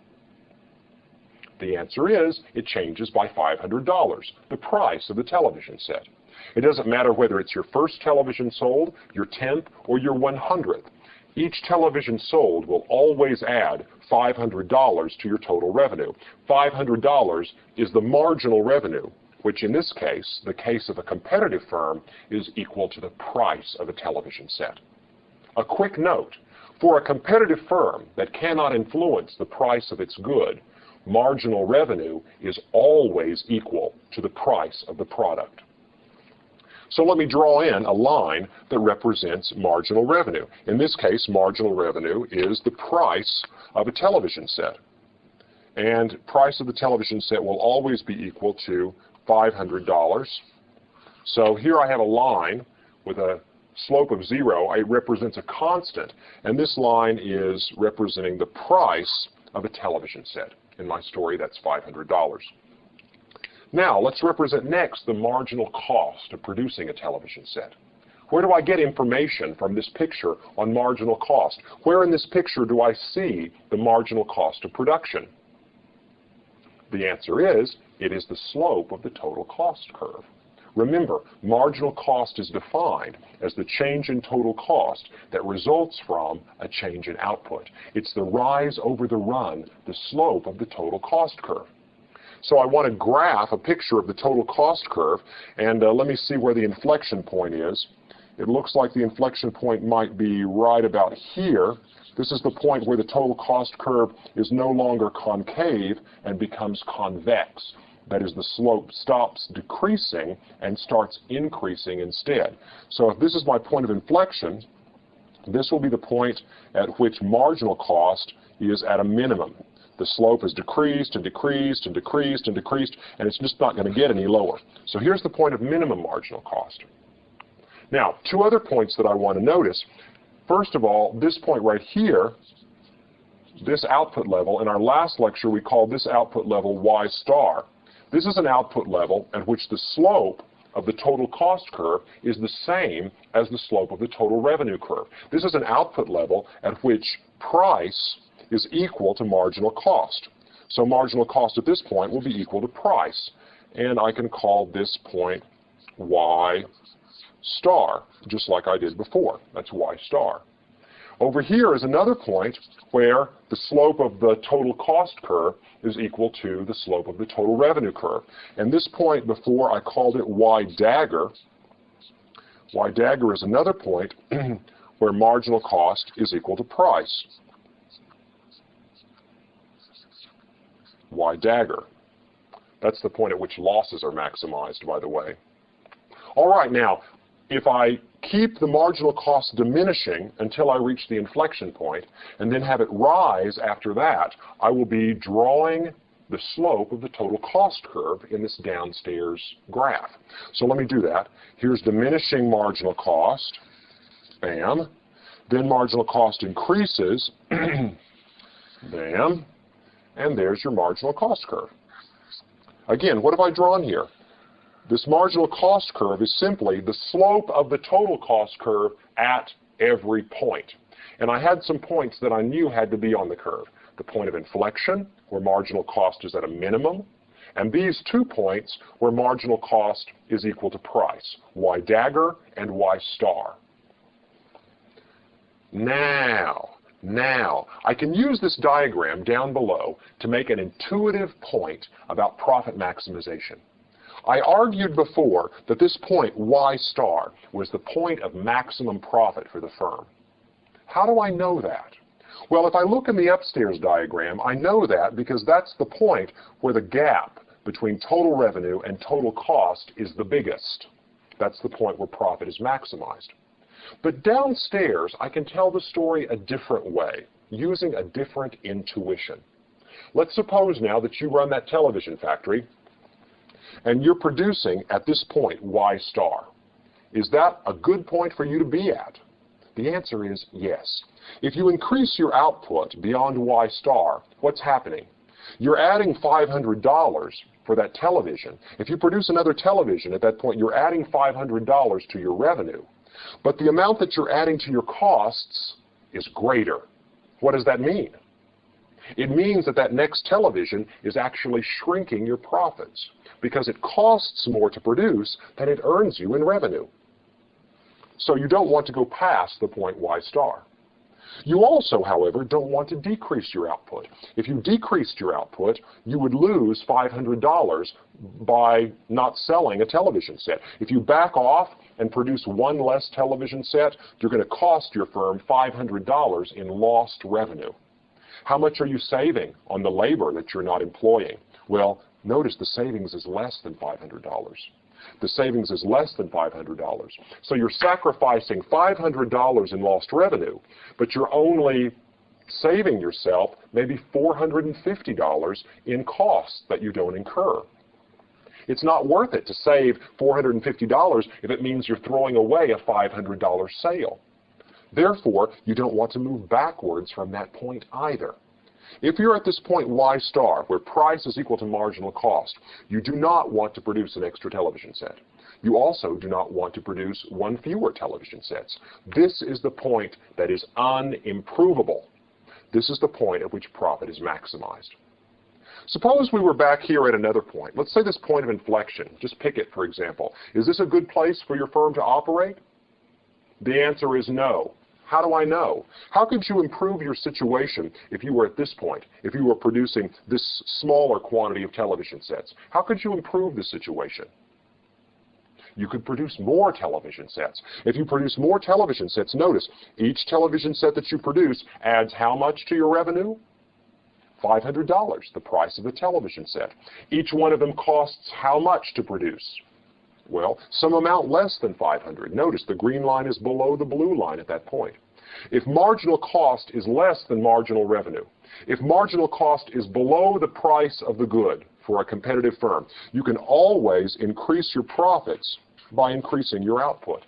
The answer is it changes by $500, the price of the television set. It doesn't matter whether it's your first television sold, your 10th, or your 100th. Each television sold will always add $500 to your total revenue. $500 is the marginal revenue, which in this case, the case of a competitive firm, is equal to the price of a television set. A quick note, for a competitive firm that cannot influence the price of its good, marginal revenue is always equal to the price of the product. So let me draw in a line that represents marginal revenue. In this case, marginal revenue is the price of a television set. And price of the television set will always be equal to $500. So here I have a line with a slope of 0. It represents a constant. And this line is representing the price of a television set. In my story, that's $500. Now, let's represent next the marginal cost of producing a television set. Where do I get information from this picture on marginal cost? Where in this picture do I see the marginal cost of production? The answer is, it is the slope of the total cost curve. Remember, marginal cost is defined as the change in total cost that results from a change in output. It's the rise over the run, the slope of the total cost curve. So I want to graph a picture of the total cost curve, and let me see where the inflection point is. It looks like the inflection point might be right about here. This is the point where the total cost curve is no longer concave and becomes convex. That is, the slope stops decreasing and starts increasing instead. So if this is my point of inflection, this will be the point at which marginal cost is at a minimum. The slope has decreased and decreased and decreased and decreased, and it's just not going to get any lower. So here's the point of minimum marginal cost. Now, two other points that I want to notice. First of all, this point right here, this output level, in our last lecture we called this output level Y star. This is an output level at which the slope of the total cost curve is the same as the slope of the total revenue curve. This is an output level at which price is equal to marginal cost. So marginal cost at this point will be equal to price. And I can call this point Y star, just like I did before. That's Y star. Over here is another point where the slope of the total cost curve is equal to the slope of the total revenue curve. And this point before I called it Y dagger. Y dagger is another point where marginal cost is equal to price. Y dagger. That's the point at which losses are maximized, by the way. All right, now, if I keep the marginal cost diminishing until I reach the inflection point, and then have it rise after that, I will be drawing the slope of the total cost curve in this downstairs graph. So let me do that. Here's diminishing marginal cost, bam. Then marginal cost increases, bam. And there's your marginal cost curve. Again, what have I drawn here? This marginal cost curve is simply the slope of the total cost curve at every point. And I had some points that I knew had to be on the curve. The point of inflection, where marginal cost is at a minimum, and these 2 points where marginal cost is equal to price, Y dagger and Y star. Now, I can use this diagram down below to make an intuitive point about profit maximization. I argued before that this point, Y star, was the point of maximum profit for the firm. How do I know that? Well, if I look in the upstairs diagram, I know that because that's the point where the gap between total revenue and total cost is the biggest. That's the point where profit is maximized. But downstairs, I can tell the story a different way, using a different intuition. Let's suppose now that you run that television factory, and you're producing, at this point, Y star. Is that a good point for you to be at? The answer is yes. If you increase your output beyond Y star, what's happening? You're adding $500 for that television. If you produce another television at that point, you're adding $500 to your revenue. But the amount that you're adding to your costs is greater. What does that mean? It means that that next television is actually shrinking your profits because it costs more to produce than it earns you in revenue. So you don't want to go past the point Y star. You also, however, don't want to decrease your output. If you decreased your output, you would lose $500 by not selling a television set. If you back off and produce one less television set, you're going to cost your firm $500 in lost revenue. How much are you saving on the labor that you're not employing? Well, notice the savings is less than $500. The savings is less than $500. So you're sacrificing $500 in lost revenue, but you're only saving yourself maybe $450 in costs that you don't incur. It's not worth it to save $450 if it means you're throwing away a $500 sale. Therefore, you don't want to move backwards from that point either. If you're at this point Y star, where price is equal to marginal cost, you do not want to produce an extra television set. You also do not want to produce one fewer television sets. This is the point that is unimprovable. This is the point at which profit is maximized. Suppose we were back here at another point. Let's say this point of inflection. Just pick it, for example. Is this a good place for your firm to operate? The answer is no. How do I know? How could you improve your situation if you were at this point, if you were producing this smaller quantity of television sets? How could you improve the situation? You could produce more television sets. If you produce more television sets, notice, each television set that you produce adds how much to your revenue? $500, the price of the television set. Each one of them costs how much to produce? Well, some amount less than $500. Notice the green line is below the blue line at that point. If marginal cost is less than marginal revenue, if marginal cost is below the price of the good for a competitive firm, you can always increase your profits by increasing your output.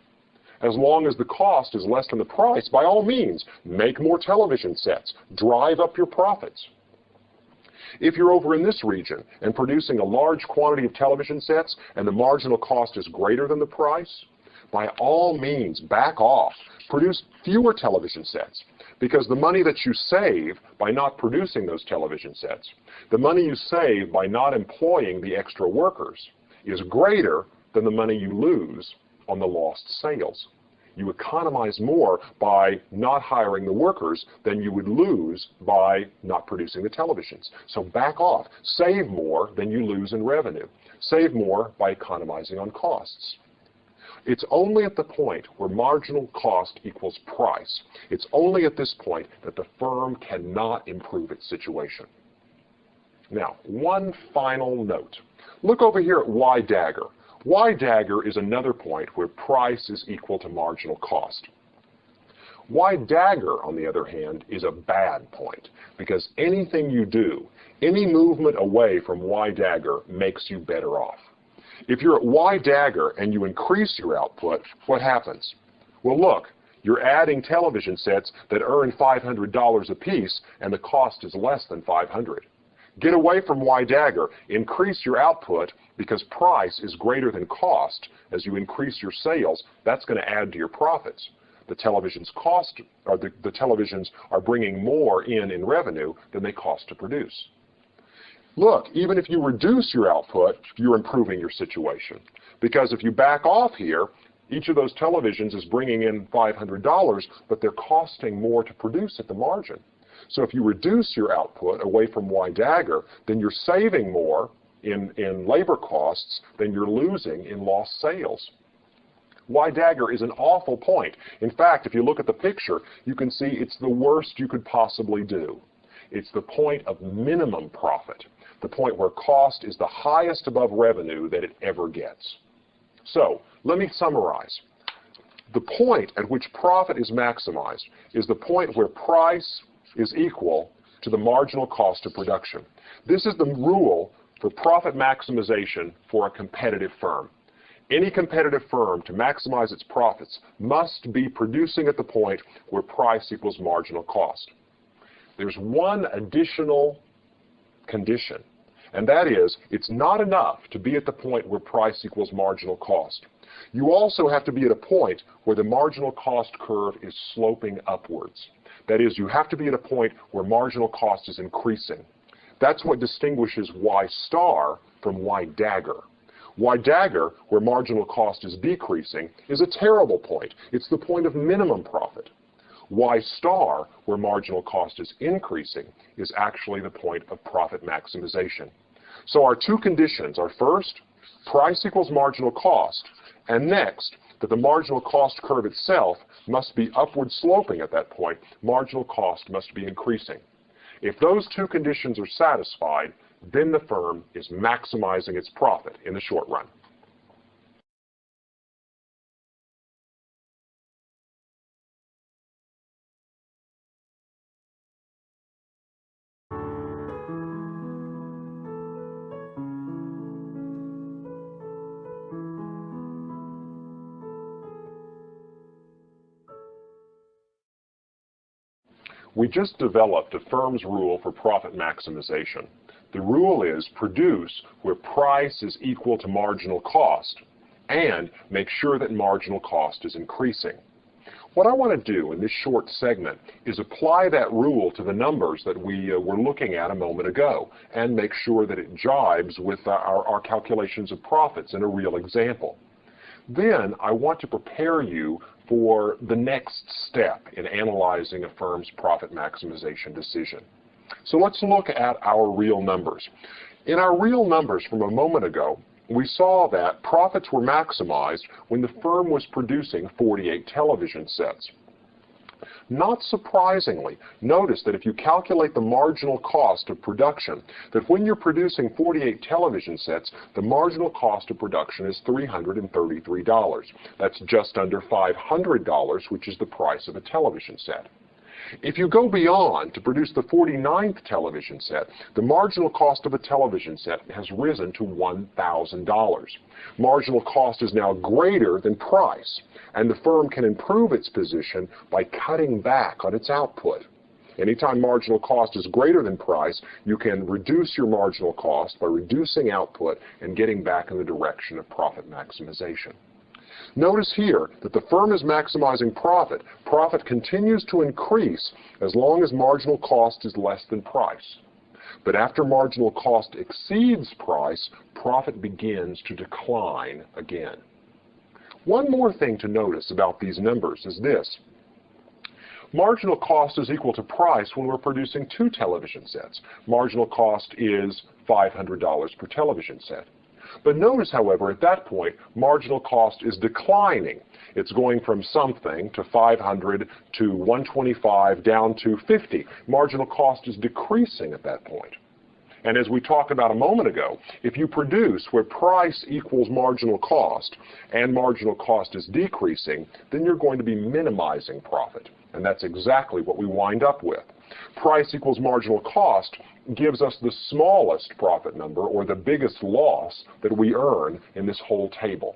As long as the cost is less than the price, by all means, make more television sets, drive up your profits. If you're over in this region and producing a large quantity of television sets and the marginal cost is greater than the price, by all means, back off. Produce fewer television sets, because the money that you save by not producing those television sets, the money you save by not employing the extra workers, is greater than the money you lose on the lost sales. You economize more by not hiring the workers than you would lose by not producing the televisions. So back off. Save more than you lose in revenue. Save more by economizing on costs. It's only at the point where marginal cost equals price, it's only at this point that the firm cannot improve its situation. Now, one final note. Look over here at Y dagger. Y dagger is another point where price is equal to marginal cost. Y dagger, on the other hand, is a bad point, because anything you do, any movement away from Y dagger makes you better off. If you're at Y dagger and you increase your output, what happens? Well, look, you're adding television sets that earn $500 a piece, and the cost is less than $500. Get away from Y dagger, increase your output, because price is greater than cost. As you increase your sales, that's going to add to your profits. The televisions the televisions are bringing more in revenue than they cost to produce. Look, even if you reduce your output, you're improving your situation. Because if you back off here, each of those televisions is bringing in $500, but they're costing more to produce at the margin. So if you reduce your output away from Y dagger, then you're saving more in labor costs than you're losing in lost sales. Y dagger is an awful point. In fact, if you look at the picture, you can see it's the worst you could possibly do. It's the point of minimum profit, the point where cost is the highest above revenue that it ever gets. So, let me summarize. The point at which profit is maximized is the point where price is equal to the marginal cost of production. This is the rule for profit maximization for a competitive firm. Any competitive firm, to maximize its profits, must be producing at the point where price equals marginal cost. There's one additional condition, and that is, it's not enough to be at the point where price equals marginal cost. You also have to be at a point where the marginal cost curve is sloping upwards. That is, you have to be at a point where marginal cost is increasing. That's what distinguishes Y star from Y dagger. Y dagger, where marginal cost is decreasing, is a terrible point. It's the point of minimum profit. Y star, where marginal cost is increasing, is actually the point of profit maximization. So our two conditions are, first, price equals marginal cost, and next, that the marginal cost curve itself must be upward sloping at that point. Marginal cost must be increasing. If those two conditions are satisfied, then the firm is maximizing its profit in the short run. We just developed a firm's rule for profit maximization. The rule is produce where price is equal to marginal cost and make sure that marginal cost is increasing. What I want to do in this short segment is apply that rule to the numbers that we were looking at a moment ago and make sure that it jibes with our calculations of profits in a real example. Then I want to prepare you for the next step in analyzing a firm's profit maximization decision. So let's look at our real numbers. In our real numbers from a moment ago, we saw that profits were maximized when the firm was producing 48 television sets. Not surprisingly, notice that if you calculate the marginal cost of production, that when you're producing 48 television sets, the marginal cost of production is $333. That's just under $500, which is the price of a television set. If you go beyond to produce the 49th television set, the marginal cost of a television set has risen to $1,000. Marginal cost is now greater than price, and the firm can improve its position by cutting back on its output. Anytime marginal cost is greater than price, you can reduce your marginal cost by reducing output and getting back in the direction of profit maximization. Notice here that the firm is maximizing profit. Profit continues to increase as long as marginal cost is less than price. But after marginal cost exceeds price, profit begins to decline again. One more thing to notice about these numbers is this. Marginal cost is equal to price when we're producing 2 television sets. Marginal cost is $500 per television set. But notice, however, at that point, marginal cost is declining. It's going from something to 500 to 125 down to 50. Marginal cost is decreasing at that point. And as we talked about a moment ago, if you produce where price equals marginal cost and marginal cost is decreasing, then you're going to be minimizing profit. And that's exactly what we wind up with. Price equals marginal cost gives us the smallest profit number, or the biggest loss that we earn in this whole table.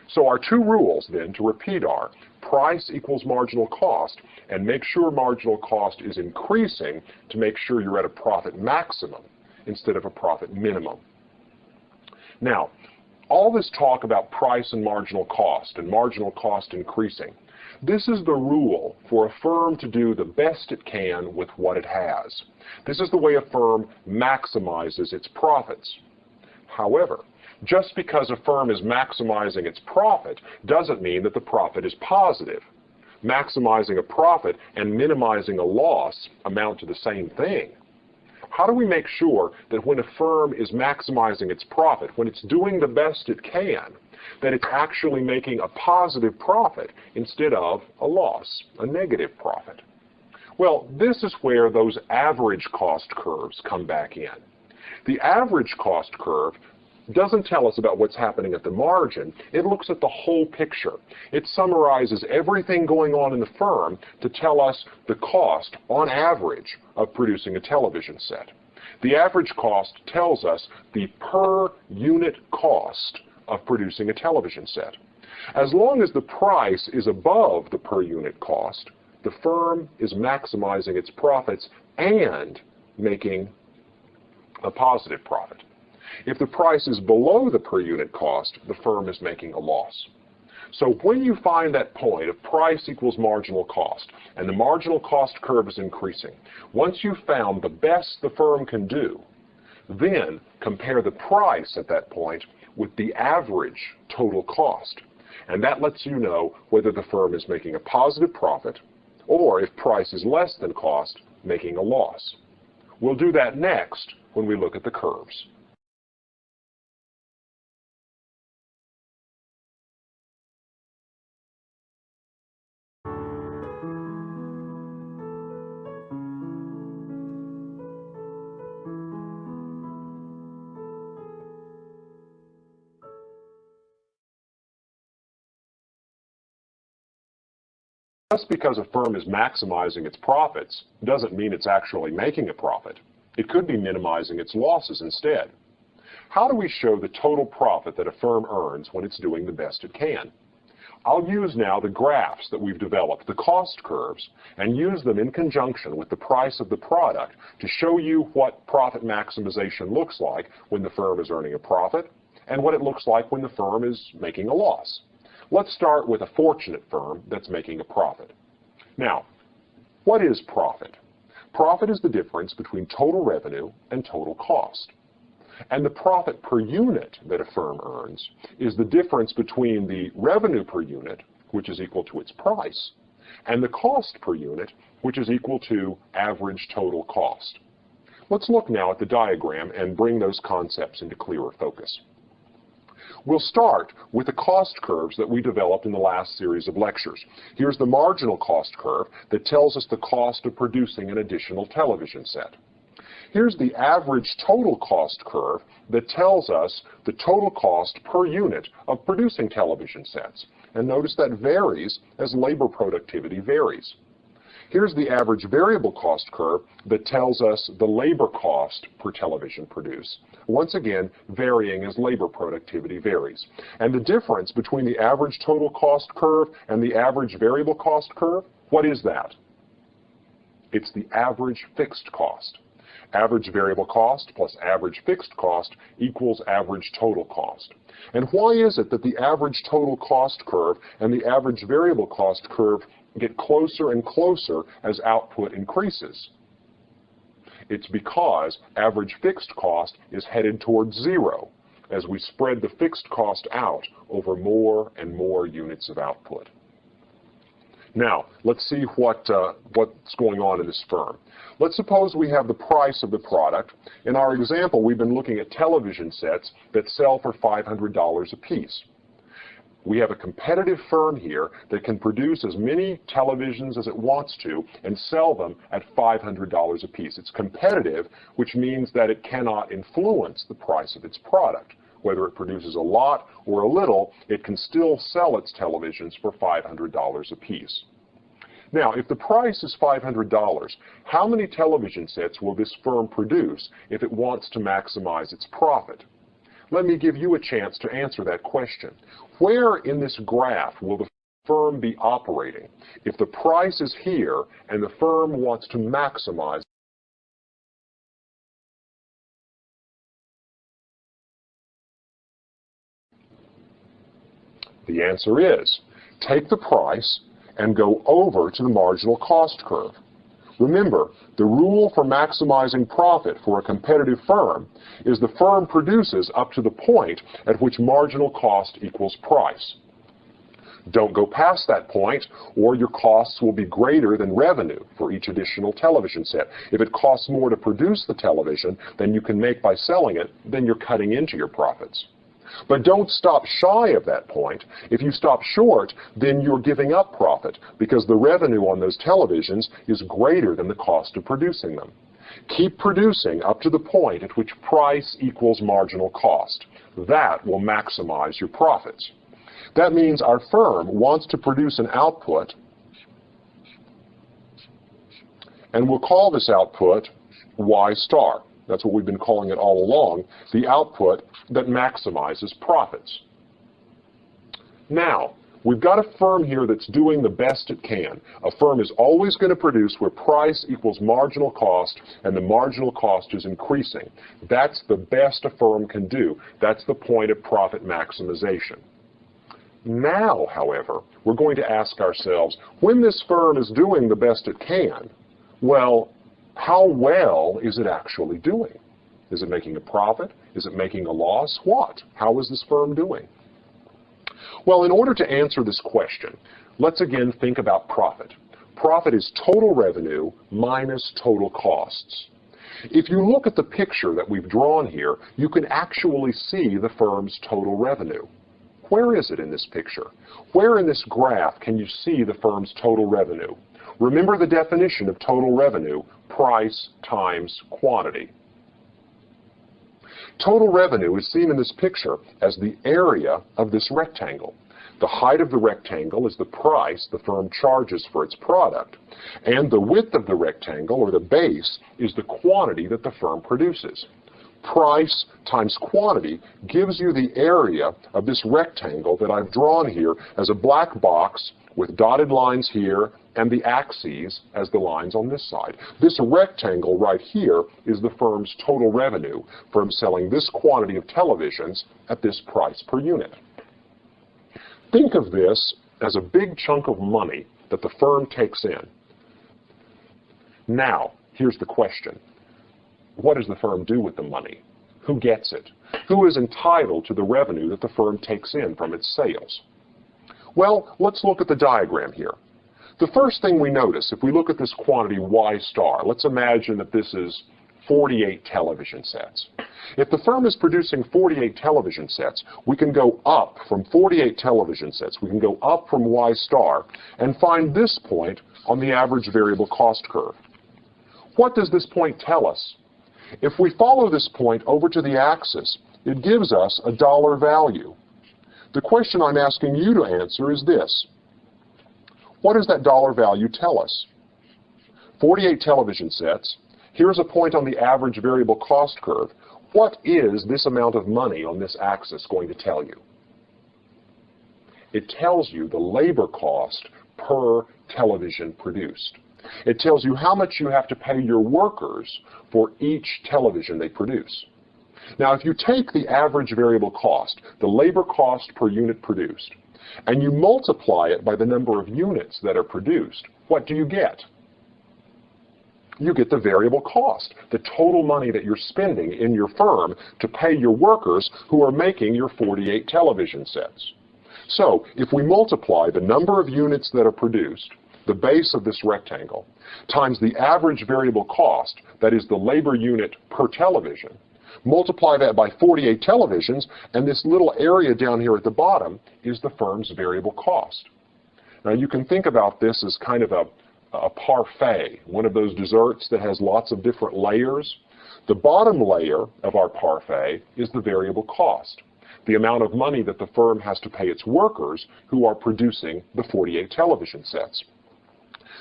So our two rules then to repeat are price equals marginal cost, and make sure marginal cost is increasing to make sure you're at a profit maximum instead of a profit minimum. Now, all this talk about price and marginal cost increasing, this is the rule for a firm to do the best it can with what it has. This is the way a firm maximizes its profits. However, just because a firm is maximizing its profit doesn't mean that the profit is positive. Maximizing a profit and minimizing a loss amount to the same thing. How do we make sure that when a firm is maximizing its profit, when it's doing the best it can, that it's actually making a positive profit instead of a loss, a negative profit? Well, this is where those average cost curves come back in. The average cost curve doesn't tell us about what's happening at the margin. It looks at the whole picture. It summarizes everything going on in the firm to tell us the cost, on average, of producing a television set. The average cost tells us the per unit cost of producing a television set. As long as the price is above the per unit cost, the firm is maximizing its profits and making a positive profit. If the price is below the per unit cost, the firm is making a loss. So when you find that point of price equals marginal cost, and the marginal cost curve is increasing, once you've found the best the firm can do, then compare the price at that point with the average total cost. And that lets you know whether the firm is making a positive profit, or if price is less than cost, making a loss. We'll do that next when we look at the curves. Just because a firm is maximizing its profits doesn't mean it's actually making a profit. It could be minimizing its losses instead. How do we show the total profit that a firm earns when it's doing the best it can? I'll use now the graphs that we've developed, the cost curves, and use them in conjunction with the price of the product to show you what profit maximization looks like when the firm is earning a profit and what it looks like when the firm is making a loss. Let's start with a fortunate firm that's making a profit. Now, what is profit? Profit is the difference between total revenue and total cost. And the profit per unit that a firm earns is the difference between the revenue per unit, which is equal to its price, and the cost per unit, which is equal to average total cost. Let's look now at the diagram and bring those concepts into clearer focus. We'll start with the cost curves that we developed in the last series of lectures. Here's the marginal cost curve that tells us the cost of producing an additional television set. Here's the average total cost curve that tells us the total cost per unit of producing television sets. And notice that varies as labor productivity varies. Here's the average variable cost curve that tells us the labor cost per television produced. Once again, varying as labor productivity varies. And the difference between the average total cost curve and the average variable cost curve, what is that? It's the average fixed cost. Average variable cost plus average fixed cost equals average total cost. And why is it that the average total cost curve and the average variable cost curve get closer and closer as output increases? It's because average fixed cost is headed towards zero as we spread the fixed cost out over more and more units of output. Now, let's see what's going on in this firm. Let's suppose we have the price of the product. In our example, we've been looking at television sets that sell for $500 a piece. We have a competitive firm here that can produce as many televisions as it wants to and sell them at $500 a piece. It's competitive, which means that it cannot influence the price of its product. Whether it produces a lot or a little, it can still sell its televisions for $500 a piece. Now, if the price is $500, how many television sets will this firm produce if it wants to maximize its profit? Let me give you a chance to answer that question. Where in this graph will the firm be operating if the price is here and the firm wants to maximize? The answer is, take the price and go over to the marginal cost curve. Remember, the rule for maximizing profit for a competitive firm is the firm produces up to the point at which marginal cost equals price. Don't go past that point, or your costs will be greater than revenue for each additional television set. If it costs more to produce the television than you can make by selling it, then you're cutting into your profits. But don't stop shy of that point. If you stop short, then you're giving up profit because the revenue on those televisions is greater than the cost of producing them. Keep producing up to the point at which price equals marginal cost. That will maximize your profits. That means our firm wants to produce an output, and we'll call this output Y star. That's what we've been calling it all along, the output that maximizes profits. Now, we've got a firm here that's doing the best it can. A firm is always going to produce where price equals marginal cost, and the marginal cost is increasing. That's the best a firm can do. That's the point of profit maximization. Now, however, we're going to ask ourselves, when this firm is doing the best it can, well, how well is it actually doing? Is it making a profit? Is it making a loss? What? How is this firm doing? Well, in order to answer this question, let's again think about profit. Profit is total revenue minus total costs. If you look at the picture that we've drawn here, you can actually see the firm's total revenue. Where is it in this picture? Where in this graph can you see the firm's total revenue? Remember the definition of total revenue, price times quantity. Total revenue is seen in this picture as the area of this rectangle. The height of the rectangle is the price the firm charges for its product, and the width of the rectangle, or the base, is the quantity that the firm produces. Price times quantity gives you the area of this rectangle that I've drawn here as a black box with dotted lines here and the axes as the lines on this side. This rectangle right here is the firm's total revenue from selling this quantity of televisions at this price per unit. Think of this as a big chunk of money that the firm takes in. Now, here's the question. What does the firm do with the money? Who gets it? Who is entitled to the revenue that the firm takes in from its sales? Well, let's look at the diagram here. The first thing we notice, if we look at this quantity Y star, let's imagine that this is 48 television sets. If the firm is producing 48 television sets, we can go up from 48 television sets. We can go up from Y star and find this point on the average variable cost curve. What does this point tell us? If we follow this point over to the axis, it gives us a dollar value. The question I'm asking you to answer is this. What does that dollar value tell us? 48 television sets. Here's a point on the average variable cost curve. What is this amount of money on this axis going to tell you? It tells you the labor cost per television produced. It tells you how much you have to pay your workers for each television they produce. Now, if you take the average variable cost, the labor cost per unit produced, and you multiply it by the number of units that are produced, what do you get? You get the variable cost, the total money that you're spending in your firm to pay your workers who are making your 48 television sets. So, if we multiply the number of units that are produced, the base of this rectangle, times the average variable cost, that is the labor unit per television, multiply that by 48 televisions, and this little area down here at the bottom is the firm's variable cost. Now you can think about this as kind of a parfait, one of those desserts that has lots of different layers. The bottom layer of our parfait is the variable cost, the amount of money that the firm has to pay its workers who are producing the 48 television sets.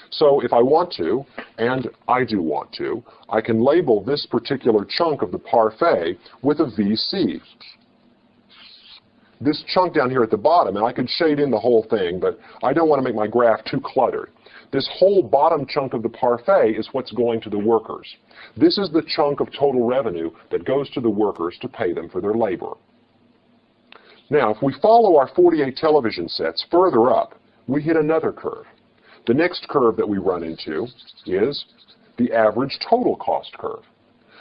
So if I want to, and I do want to, I can label this particular chunk of the parfait with a VC. This chunk down here at the bottom, and I could shade in the whole thing, but I don't want to make my graph too cluttered. This whole bottom chunk of the parfait is what's going to the workers. This is the chunk of total revenue that goes to the workers to pay them for their labor. Now, if we follow our 48 television sets further up, we hit another curve. The next curve that we run into is the average total cost curve.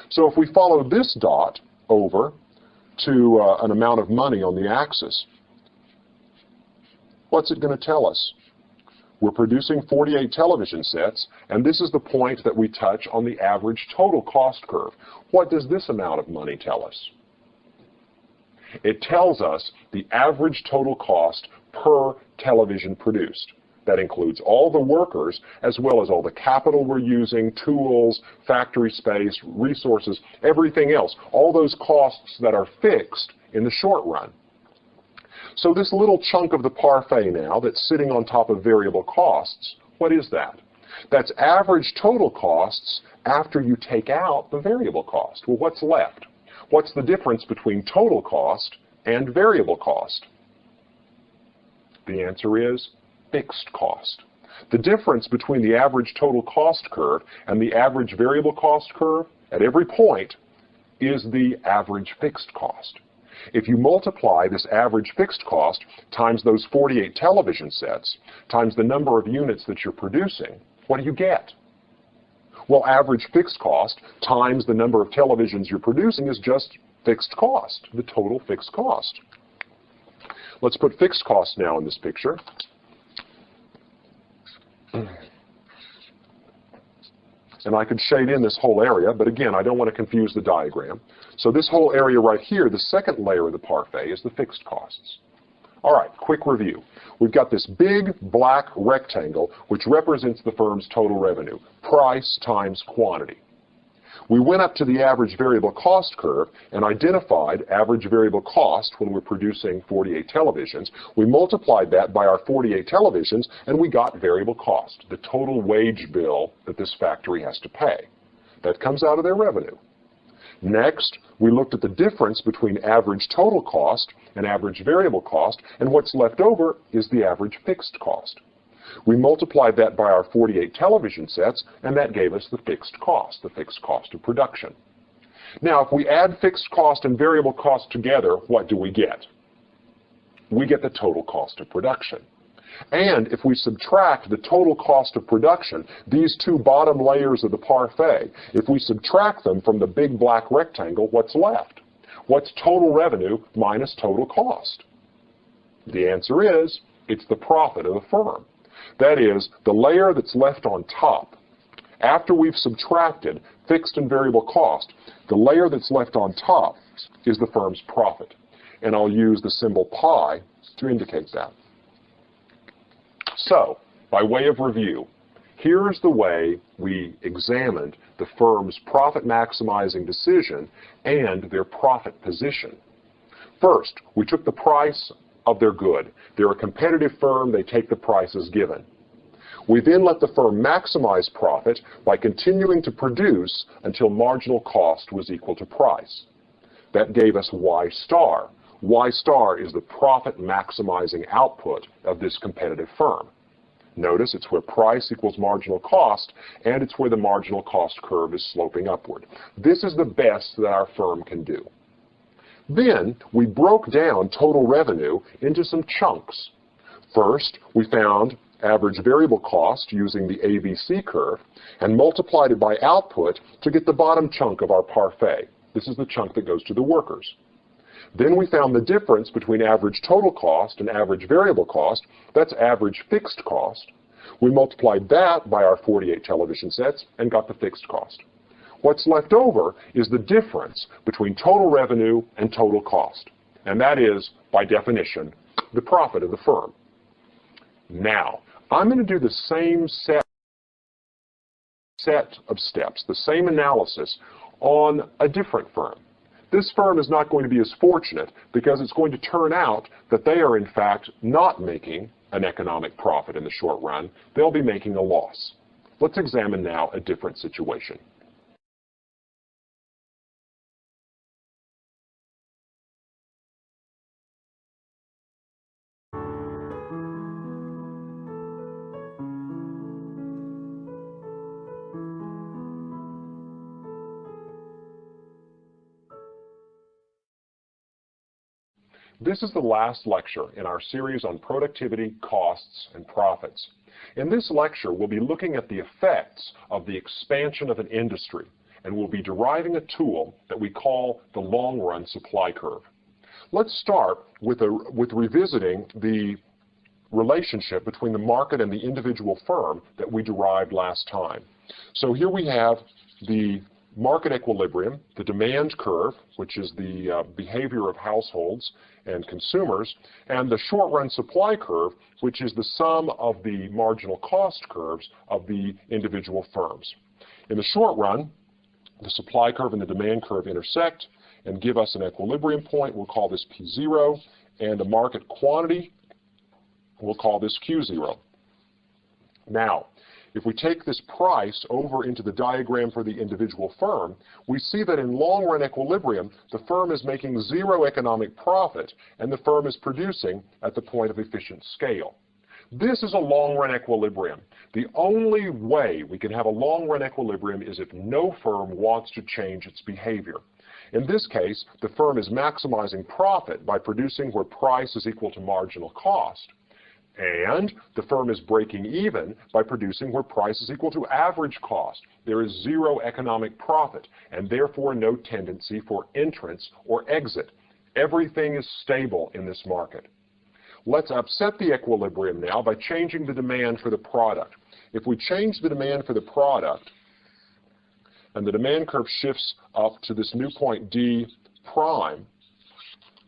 So if we follow this dot over to an amount of money on the axis, what's it going to tell us? We're producing 48 television sets, and this is the point that we touch on the average total cost curve. What does this amount of money tell us? It tells us the average total cost per television produced. That includes all the workers as well as all the capital we're using, tools, factory space, resources, everything else. All those costs that are fixed in the short run. So this little chunk of the parfait now that's sitting on top of variable costs, what is that? That's average total costs after you take out the variable cost. Well, what's left? What's the difference between total cost and variable cost? The answer is fixed cost. The difference between the average total cost curve and the average variable cost curve at every point is the average fixed cost. If you multiply this average fixed cost times those 48 television sets, times the number of units that you're producing, what do you get? Well, average fixed cost times the number of televisions you're producing is just fixed cost, the total fixed cost. Let's put fixed cost now in this picture. And I could shade in this whole area, but again, I don't want to confuse the diagram. So this whole area right here, the second layer of the parfait, is the fixed costs. All right, quick review. We've got this big black rectangle, which represents the firm's total revenue, price times quantity. We went up to the average variable cost curve and identified average variable cost when we're producing 48 televisions. We multiplied that by our 48 televisions, and we got variable cost, the total wage bill that this factory has to pay. That comes out of their revenue. Next, we looked at the difference between average total cost and average variable cost, and what's left over is the average fixed cost. We multiplied that by our 48 television sets, and that gave us the fixed cost of production. Now, if we add fixed cost and variable cost together, what do we get? We get the total cost of production. And if we subtract the total cost of production, these two bottom layers of the parfait, if we subtract them from the big black rectangle, what's left? What's total revenue minus total cost? The answer is, it's the profit of the firm. That is, the layer that's left on top. After we've subtracted fixed and variable cost, the layer that's left on top is the firm's profit. And I'll use the symbol pi to indicate that. So, by way of review, here's the way we examined the firm's profit-maximizing decision and their profit position. First, we took the price of their good. They're a competitive firm. They take the price as given. We then let the firm maximize profit by continuing to produce until marginal cost was equal to price. That gave us Y star. Y star is the profit-maximizing output of this competitive firm. Notice it's where price equals marginal cost, and it's where the marginal cost curve is sloping upward. This is the best that our firm can do. Then we broke down total revenue into some chunks. First, we found average variable cost using the AVC curve and multiplied it by output to get the bottom chunk of our parfait. This is the chunk that goes to the workers. Then we found the difference between average total cost and average variable cost. That's average fixed cost. We multiplied that by our 48 television sets and got the fixed cost. What's left over is the difference between total revenue and total cost. And that is, by definition, the profit of the firm. Now, I'm going to do the same set of steps, the same analysis on a different firm. This firm is not going to be as fortunate because it's going to turn out that they are in fact not making an economic profit in the short run. They'll be making a loss. Let's examine now a different situation. This is the last lecture in our series on productivity, costs, and profits. In this lecture, we'll be looking at the effects of the expansion of an industry, and we'll be deriving a tool that we call the long-run supply curve. Let's start with revisiting the relationship between the market and the individual firm that we derived last time. So here we have the market equilibrium, the demand curve, which is the behavior of households and consumers, and the short-run supply curve, which is the sum of the marginal cost curves of the individual firms. In the short run, the supply curve and the demand curve intersect, and give us an equilibrium point. We'll call this P0, and a market quantity, we'll call this Q0. Now, if we take this price over into the diagram for the individual firm, we see that in long-run equilibrium, the firm is making zero economic profit, and the firm is producing at the point of efficient scale. This is a long-run equilibrium. The only way we can have a long-run equilibrium is if no firm wants to change its behavior. In this case, the firm is maximizing profit by producing where price is equal to marginal cost. And the firm is breaking even by producing where price is equal to average cost. There is zero economic profit, and therefore no tendency for entrance or exit. Everything is stable in this market. Let's upset the equilibrium now by changing the demand for the product. If we change the demand for the product, and the demand curve shifts up to this new point D prime,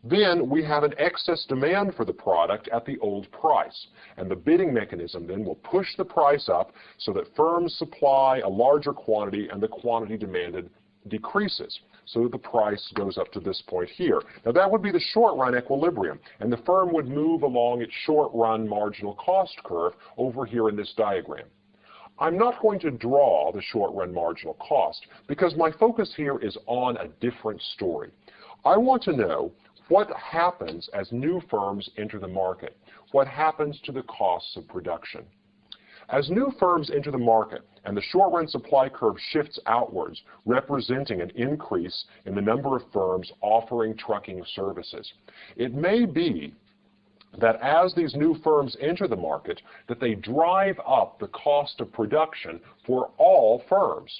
then we have an excess demand for the product at the old price. And the bidding mechanism then will push the price up so that firms supply a larger quantity and the quantity demanded decreases, so that the price goes up to this point here. Now that would be the short-run equilibrium, and the firm would move along its short-run marginal cost curve over here in this diagram. I'm not going to draw the short-run marginal cost because my focus here is on a different story. I want to know what happens as new firms enter the market. What happens to the costs of production? As new firms enter the market and the short-run supply curve shifts outwards, representing an increase in the number of firms offering trucking services, it may be that as these new firms enter the market, that they drive up the cost of production for all firms.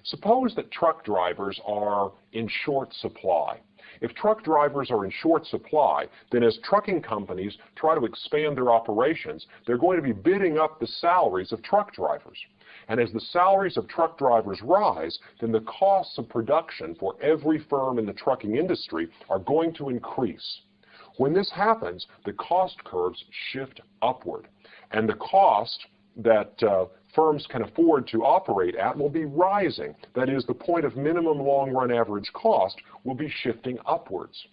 Suppose that truck drivers are in short supply. If truck drivers are in short supply, then as trucking companies try to expand their operations, they're going to be bidding up the salaries of truck drivers. And as the salaries of truck drivers rise, then the costs of production for every firm in the trucking industry are going to increase. When this happens, the cost curves shift upward, and the cost that firms can afford to operate at will be rising. That is, the point of minimum long-run average cost will be shifting upwards.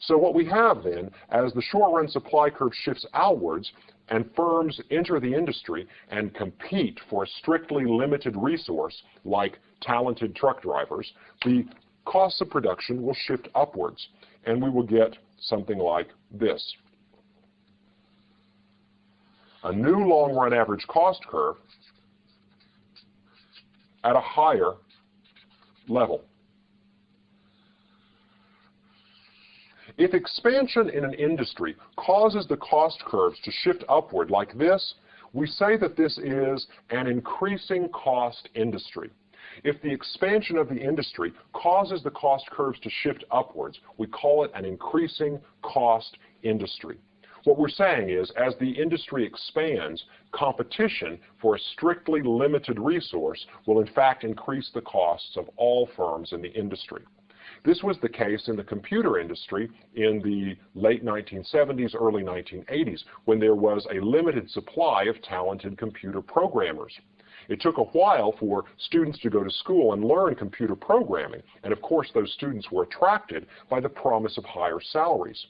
So what we have then, as the short-run supply curve shifts outwards and firms enter the industry and compete for a strictly limited resource like talented truck drivers, the costs of production will shift upwards, and we will get something like this. A new long-run average cost curve at a higher level. If expansion in an industry causes the cost curves to shift upward like this, we say that this is an increasing cost industry. If the expansion of the industry causes the cost curves to shift upwards, we call it an increasing cost industry. What we're saying is, as the industry expands, competition for a strictly limited resource will in fact increase the costs of all firms in the industry. This was the case in the computer industry in the late 1970s, early 1980s, when there was a limited supply of talented computer programmers. It took a while for students to go to school and learn computer programming, and of course those students were attracted by the promise of higher salaries.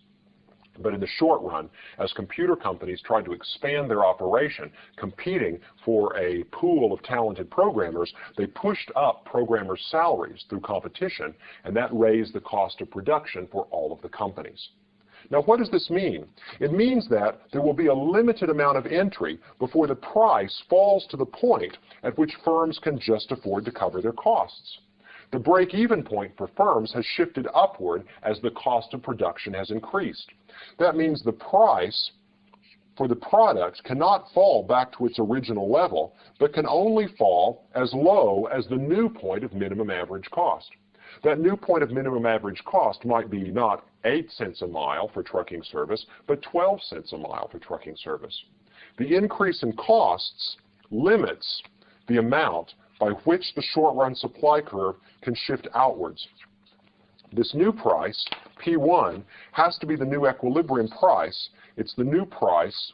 But in the short run, as computer companies tried to expand their operation, competing for a pool of talented programmers, they pushed up programmers' salaries through competition, and that raised the cost of production for all of the companies. Now, what does this mean? It means that there will be a limited amount of entry before the price falls to the point at which firms can just afford to cover their costs. The break-even point for firms has shifted upward as the cost of production has increased. That means the price for the product cannot fall back to its original level, but can only fall as low as the new point of minimum average cost. That new point of minimum average cost might be not 8 cents a mile for trucking service, but 12 cents a mile for trucking service. The increase in costs limits the amount by which the short-run supply curve can shift outwards. This new price, P1, has to be the new equilibrium price. It's the new price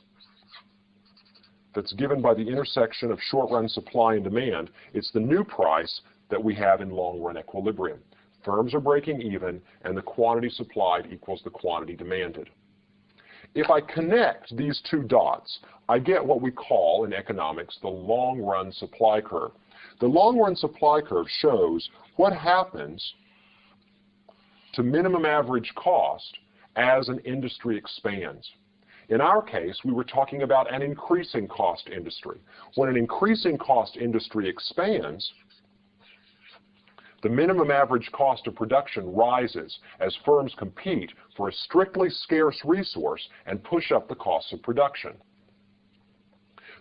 that's given by the intersection of short-run supply and demand. It's the new price that we have in long-run equilibrium. Firms are breaking even, and the quantity supplied equals the quantity demanded. If I connect these two dots, I get what we call in economics the long-run supply curve. The long-run supply curve shows what happens to minimum average cost as an industry expands. In our case, we were talking about an increasing cost industry. When an increasing cost industry expands, the minimum average cost of production rises as firms compete for a strictly scarce resource and push up the cost of production.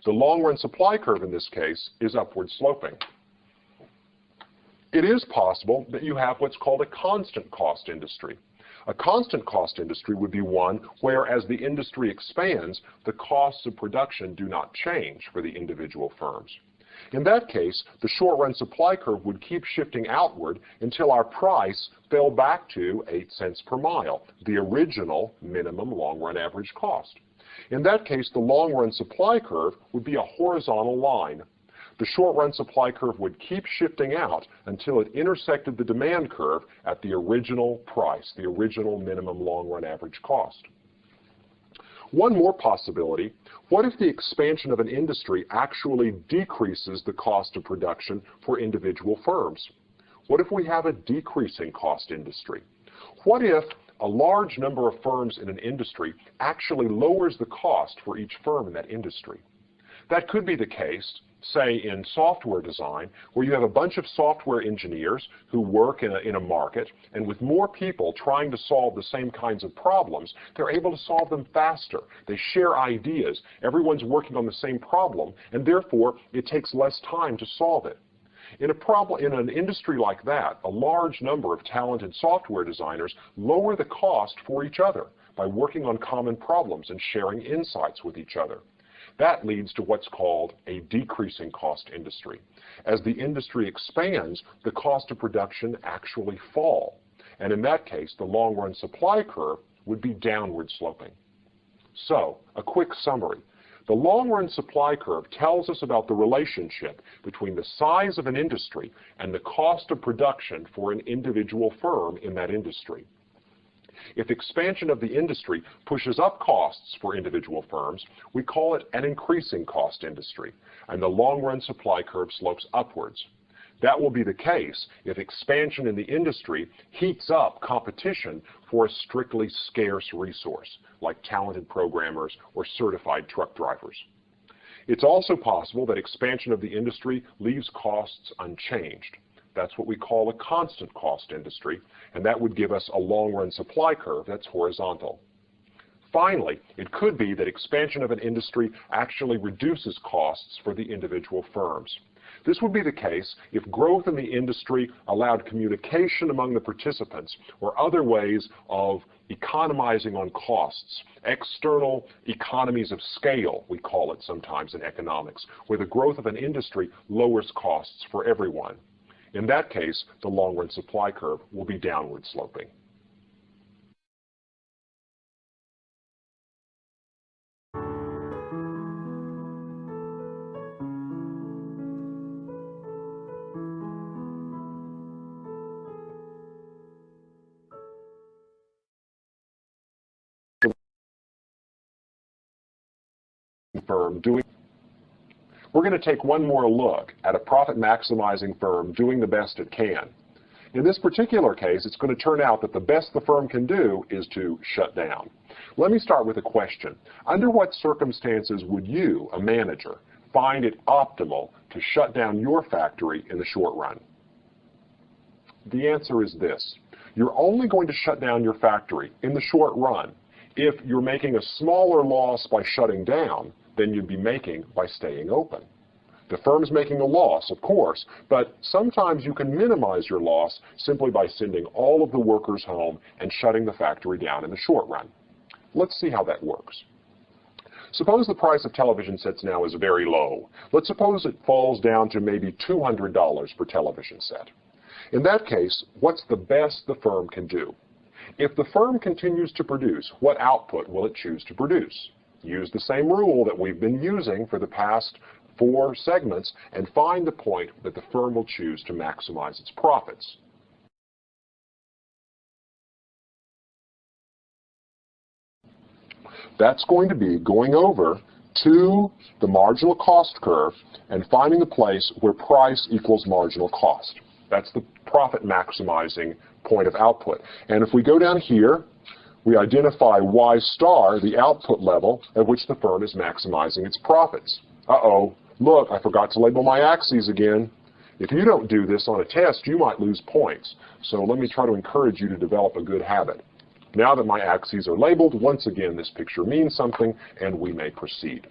The long-run supply curve in this case is upward sloping. It is possible that you have what's called a constant cost industry. A constant cost industry would be one where, as the industry expands, the costs of production do not change for the individual firms. In that case, the short-run supply curve would keep shifting outward until our price fell back to 8 cents per mile, the original minimum long-run average cost. In that case, the long-run supply curve would be a horizontal line. The short-run supply curve would keep shifting out until it intersected the demand curve at the original price, the original minimum long-run average cost. One more possibility: what if the expansion of an industry actually decreases the cost of production for individual firms? What if we have a decreasing cost industry? What if a large number of firms in an industry actually lowers the cost for each firm in that industry? That could be the case, say, in software design, where you have a bunch of software engineers who work in a market, and with more people trying to solve the same kinds of problems, they're able to solve them faster. They share ideas. Everyone's working on the same problem, and therefore it takes less time to solve it. In an industry like that, a large number of talented software designers lower the cost for each other by working on common problems and sharing insights with each other. That leads to what's called a decreasing cost industry. As the industry expands, the cost of production actually fall. And in that case, the long-run supply curve would be downward sloping. So, a quick summary. The long-run supply curve tells us about the relationship between the size of an industry and the cost of production for an individual firm in that industry. If expansion of the industry pushes up costs for individual firms, we call it an increasing cost industry, and the long-run supply curve slopes upwards. That will be the case if expansion in the industry heats up competition for a strictly scarce resource, like talented programmers or certified truck drivers. It's also possible that expansion of the industry leaves costs unchanged. That's what we call a constant cost industry, and that would give us a long-run supply curve that's horizontal. Finally, it could be that expansion of an industry actually reduces costs for the individual firms. This would be the case if growth in the industry allowed communication among the participants or other ways of economizing on costs, external economies of scale, we call it sometimes in economics, where the growth of an industry lowers costs for everyone. In that case, the long-run supply curve will be downward sloping. We're going to take one more look at a profit-maximizing firm doing the best it can. In this particular case, it's going to turn out that the best the firm can do is to shut down. Let me start with a question. Under what circumstances would you, a manager, find it optimal to shut down your factory in the short run? The answer is this. You're only going to shut down your factory in the short run if you're making a smaller loss by shutting down than you'd be making by staying open. The firm's making a loss, of course, but sometimes you can minimize your loss simply by sending all of the workers home and shutting the factory down in the short run. Let's see how that works. Suppose the price of television sets now is very low. Let's suppose it falls down to maybe $200 per television set. In that case, what's the best the firm can do? If the firm continues to produce, what output will it choose to produce? Use the same rule that we've been using for the past 4 segments and find the point that the firm will choose to maximize its profits. That's going to be going over to the marginal cost curve and finding the place where price equals marginal cost. That's the profit maximizing point of output. And if we go down here, we identify Y star, the output level at which the firm is maximizing its profits. Uh-oh, look, I forgot to label my axes again. If you don't do this on a test, you might lose points. So let me try to encourage you to develop a good habit. Now that my axes are labeled, once again, this picture means something, and we may proceed.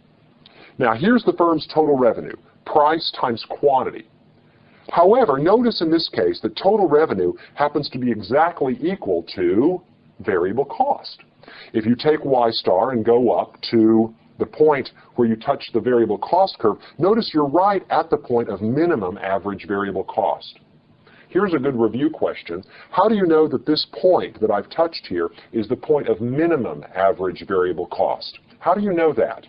Now, here's the firm's total revenue, price times quantity. However, notice in this case that total revenue happens to be exactly equal to variable cost. If you take Y star and go up to the point where you touch the variable cost curve, notice you're right at the point of minimum average variable cost. Here's a good review question. How do you know that this point that I've touched here is the point of minimum average variable cost? How do you know that?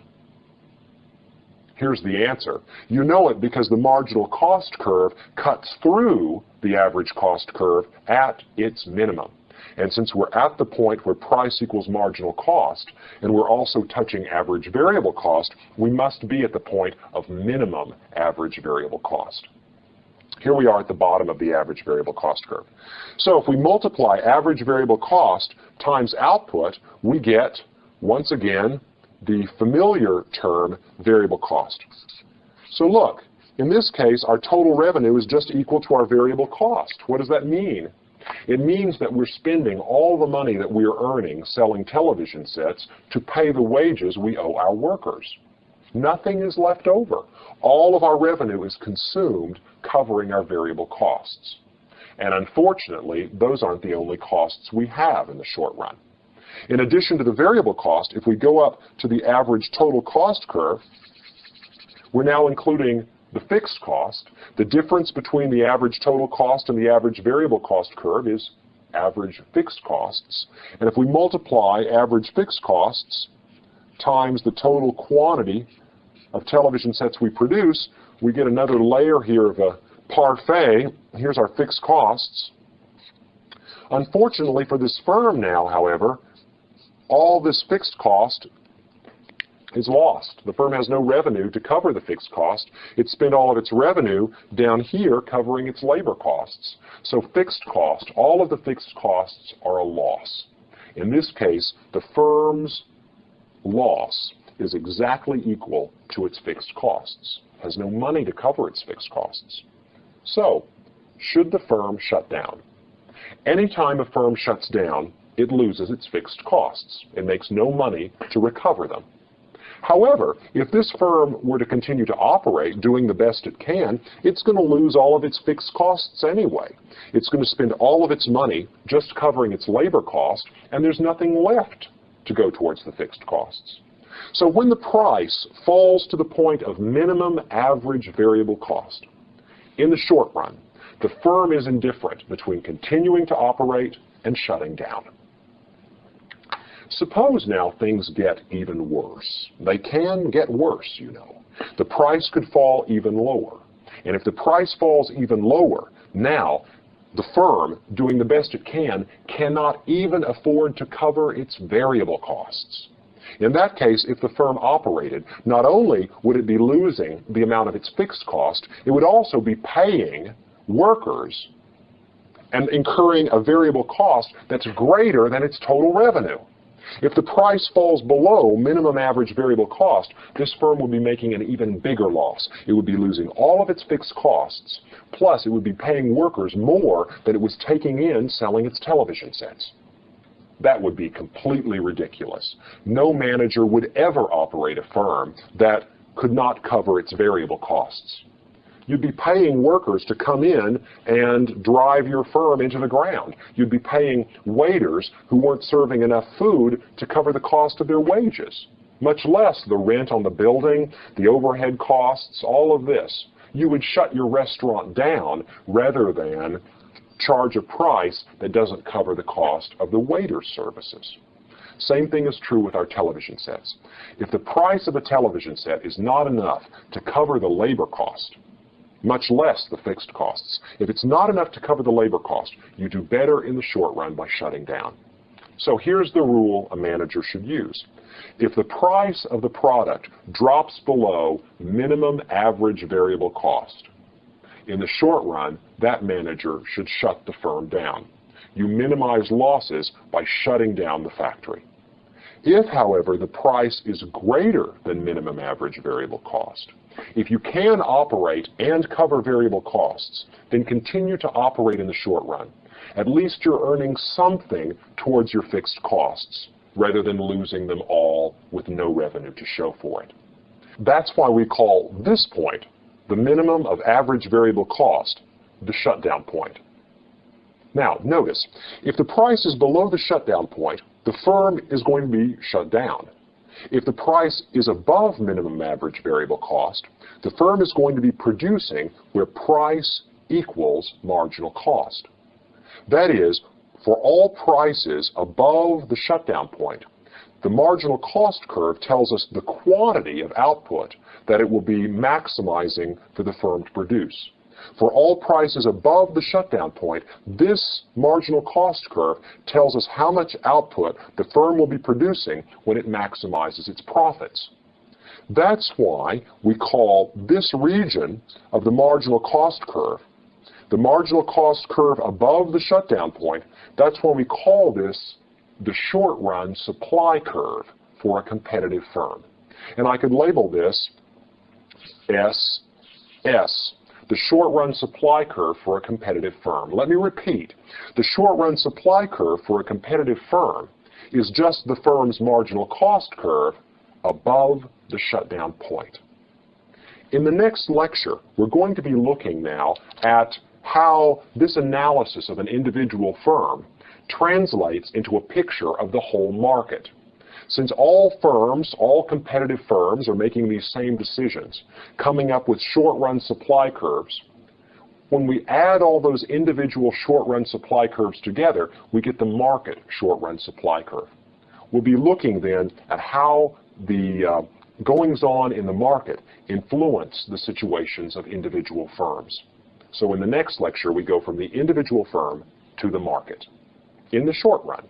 Here's the answer. You know it because the marginal cost curve cuts through the average cost curve at its minimum. And since we're at the point where price equals marginal cost, and we're also touching average variable cost, we must be at the point of minimum average variable cost. Here we are at the bottom of the average variable cost curve. So if we multiply average variable cost times output, we get, once again, the familiar term variable cost. So look, in this case, our total revenue is just equal to our variable cost. What does that mean? It means that we're spending all the money that we are earning selling television sets to pay the wages we owe our workers. Nothing is left over. All of our revenue is consumed covering our variable costs. And unfortunately, those aren't the only costs we have in the short run. In addition to the variable cost, if we go up to the average total cost curve, we're now including the fixed cost. The difference between the average total cost and the average variable cost curve is average fixed costs. And if we multiply average fixed costs times the total quantity of television sets we produce, we get another layer here of a parfait. Here's our fixed costs. Unfortunately for this firm now, however, all this fixed cost is lost. The firm has no revenue to cover the fixed cost. It spent all of its revenue down here covering its labor costs. So fixed cost, all of the fixed costs are a loss. In this case, the firm's loss is exactly equal to its fixed costs. It has no money to cover its fixed costs. So, should the firm shut down? Anytime a firm shuts down, it loses its fixed costs. It makes no money to recover them. However, if this firm were to continue to operate doing the best it can, it's going to lose all of its fixed costs anyway. It's going to spend all of its money just covering its labor cost, and there's nothing left to go towards the fixed costs. So when the price falls to the point of minimum average variable cost, in the short run, the firm is indifferent between continuing to operate and shutting down. Suppose now things get even worse. They can get worse, you know. The price could fall even lower. And if the price falls even lower, now the firm, doing the best it can, cannot even afford to cover its variable costs. In that case, if the firm operated, not only would it be losing the amount of its fixed cost, it would also be paying workers and incurring a variable cost that's greater than its total revenue. If the price falls below minimum average variable cost, this firm would be making an even bigger loss. It would be losing all of its fixed costs, plus it would be paying workers more than it was taking in selling its television sets. That would be completely ridiculous. No manager would ever operate a firm that could not cover its variable costs. You'd be paying workers to come in and drive your firm into the ground. You'd be paying waiters who weren't serving enough food to cover the cost of their wages, much less the rent on the building, the overhead costs, all of this. You would shut your restaurant down rather than charge a price that doesn't cover the cost of the waiter's services. Same thing is true with our television sets. If the price of a television set is not enough to cover the labor cost, much less the fixed costs, if it's not enough to cover the labor cost, you do better in the short run by shutting down. So here's the rule a manager should use. If the price of the product drops below minimum average variable cost, in the short run, that manager should shut the firm down. You minimize losses by shutting down the factory. If, however, the price is greater than minimum average variable cost, if you can operate and cover variable costs, then continue to operate in the short run. At least you're earning something towards your fixed costs, rather than losing them all with no revenue to show for it. That's why we call this point, the minimum of average variable cost, the shutdown point. Now, notice, if the price is below the shutdown point, the firm is going to be shut down. If the price is above minimum average variable cost, the firm is going to be producing where price equals marginal cost. That is, for all prices above the shutdown point, the marginal cost curve tells us the quantity of output that it will be maximizing for the firm to produce. For all prices above the shutdown point, this marginal cost curve tells us how much output the firm will be producing when it maximizes its profits. That's why we call this region of the marginal cost curve, the marginal cost curve above the shutdown point, that's why we call this the short-run supply curve for a competitive firm. And I could label this SS, the short-run supply curve for a competitive firm. Let me repeat. The short-run supply curve for a competitive firm is just the firm's marginal cost curve above the shutdown point. In the next lecture, we're going to be looking now at how this analysis of an individual firm translates into a picture of the whole market. Since all firms, all competitive firms are making these same decisions, coming up with short-run supply curves, when we add all those individual short-run supply curves together, we get the market short-run supply curve. We'll be looking then at how the goings-on in the market influence the situations of individual firms. So in the next lecture, we go from the individual firm to the market in the short run.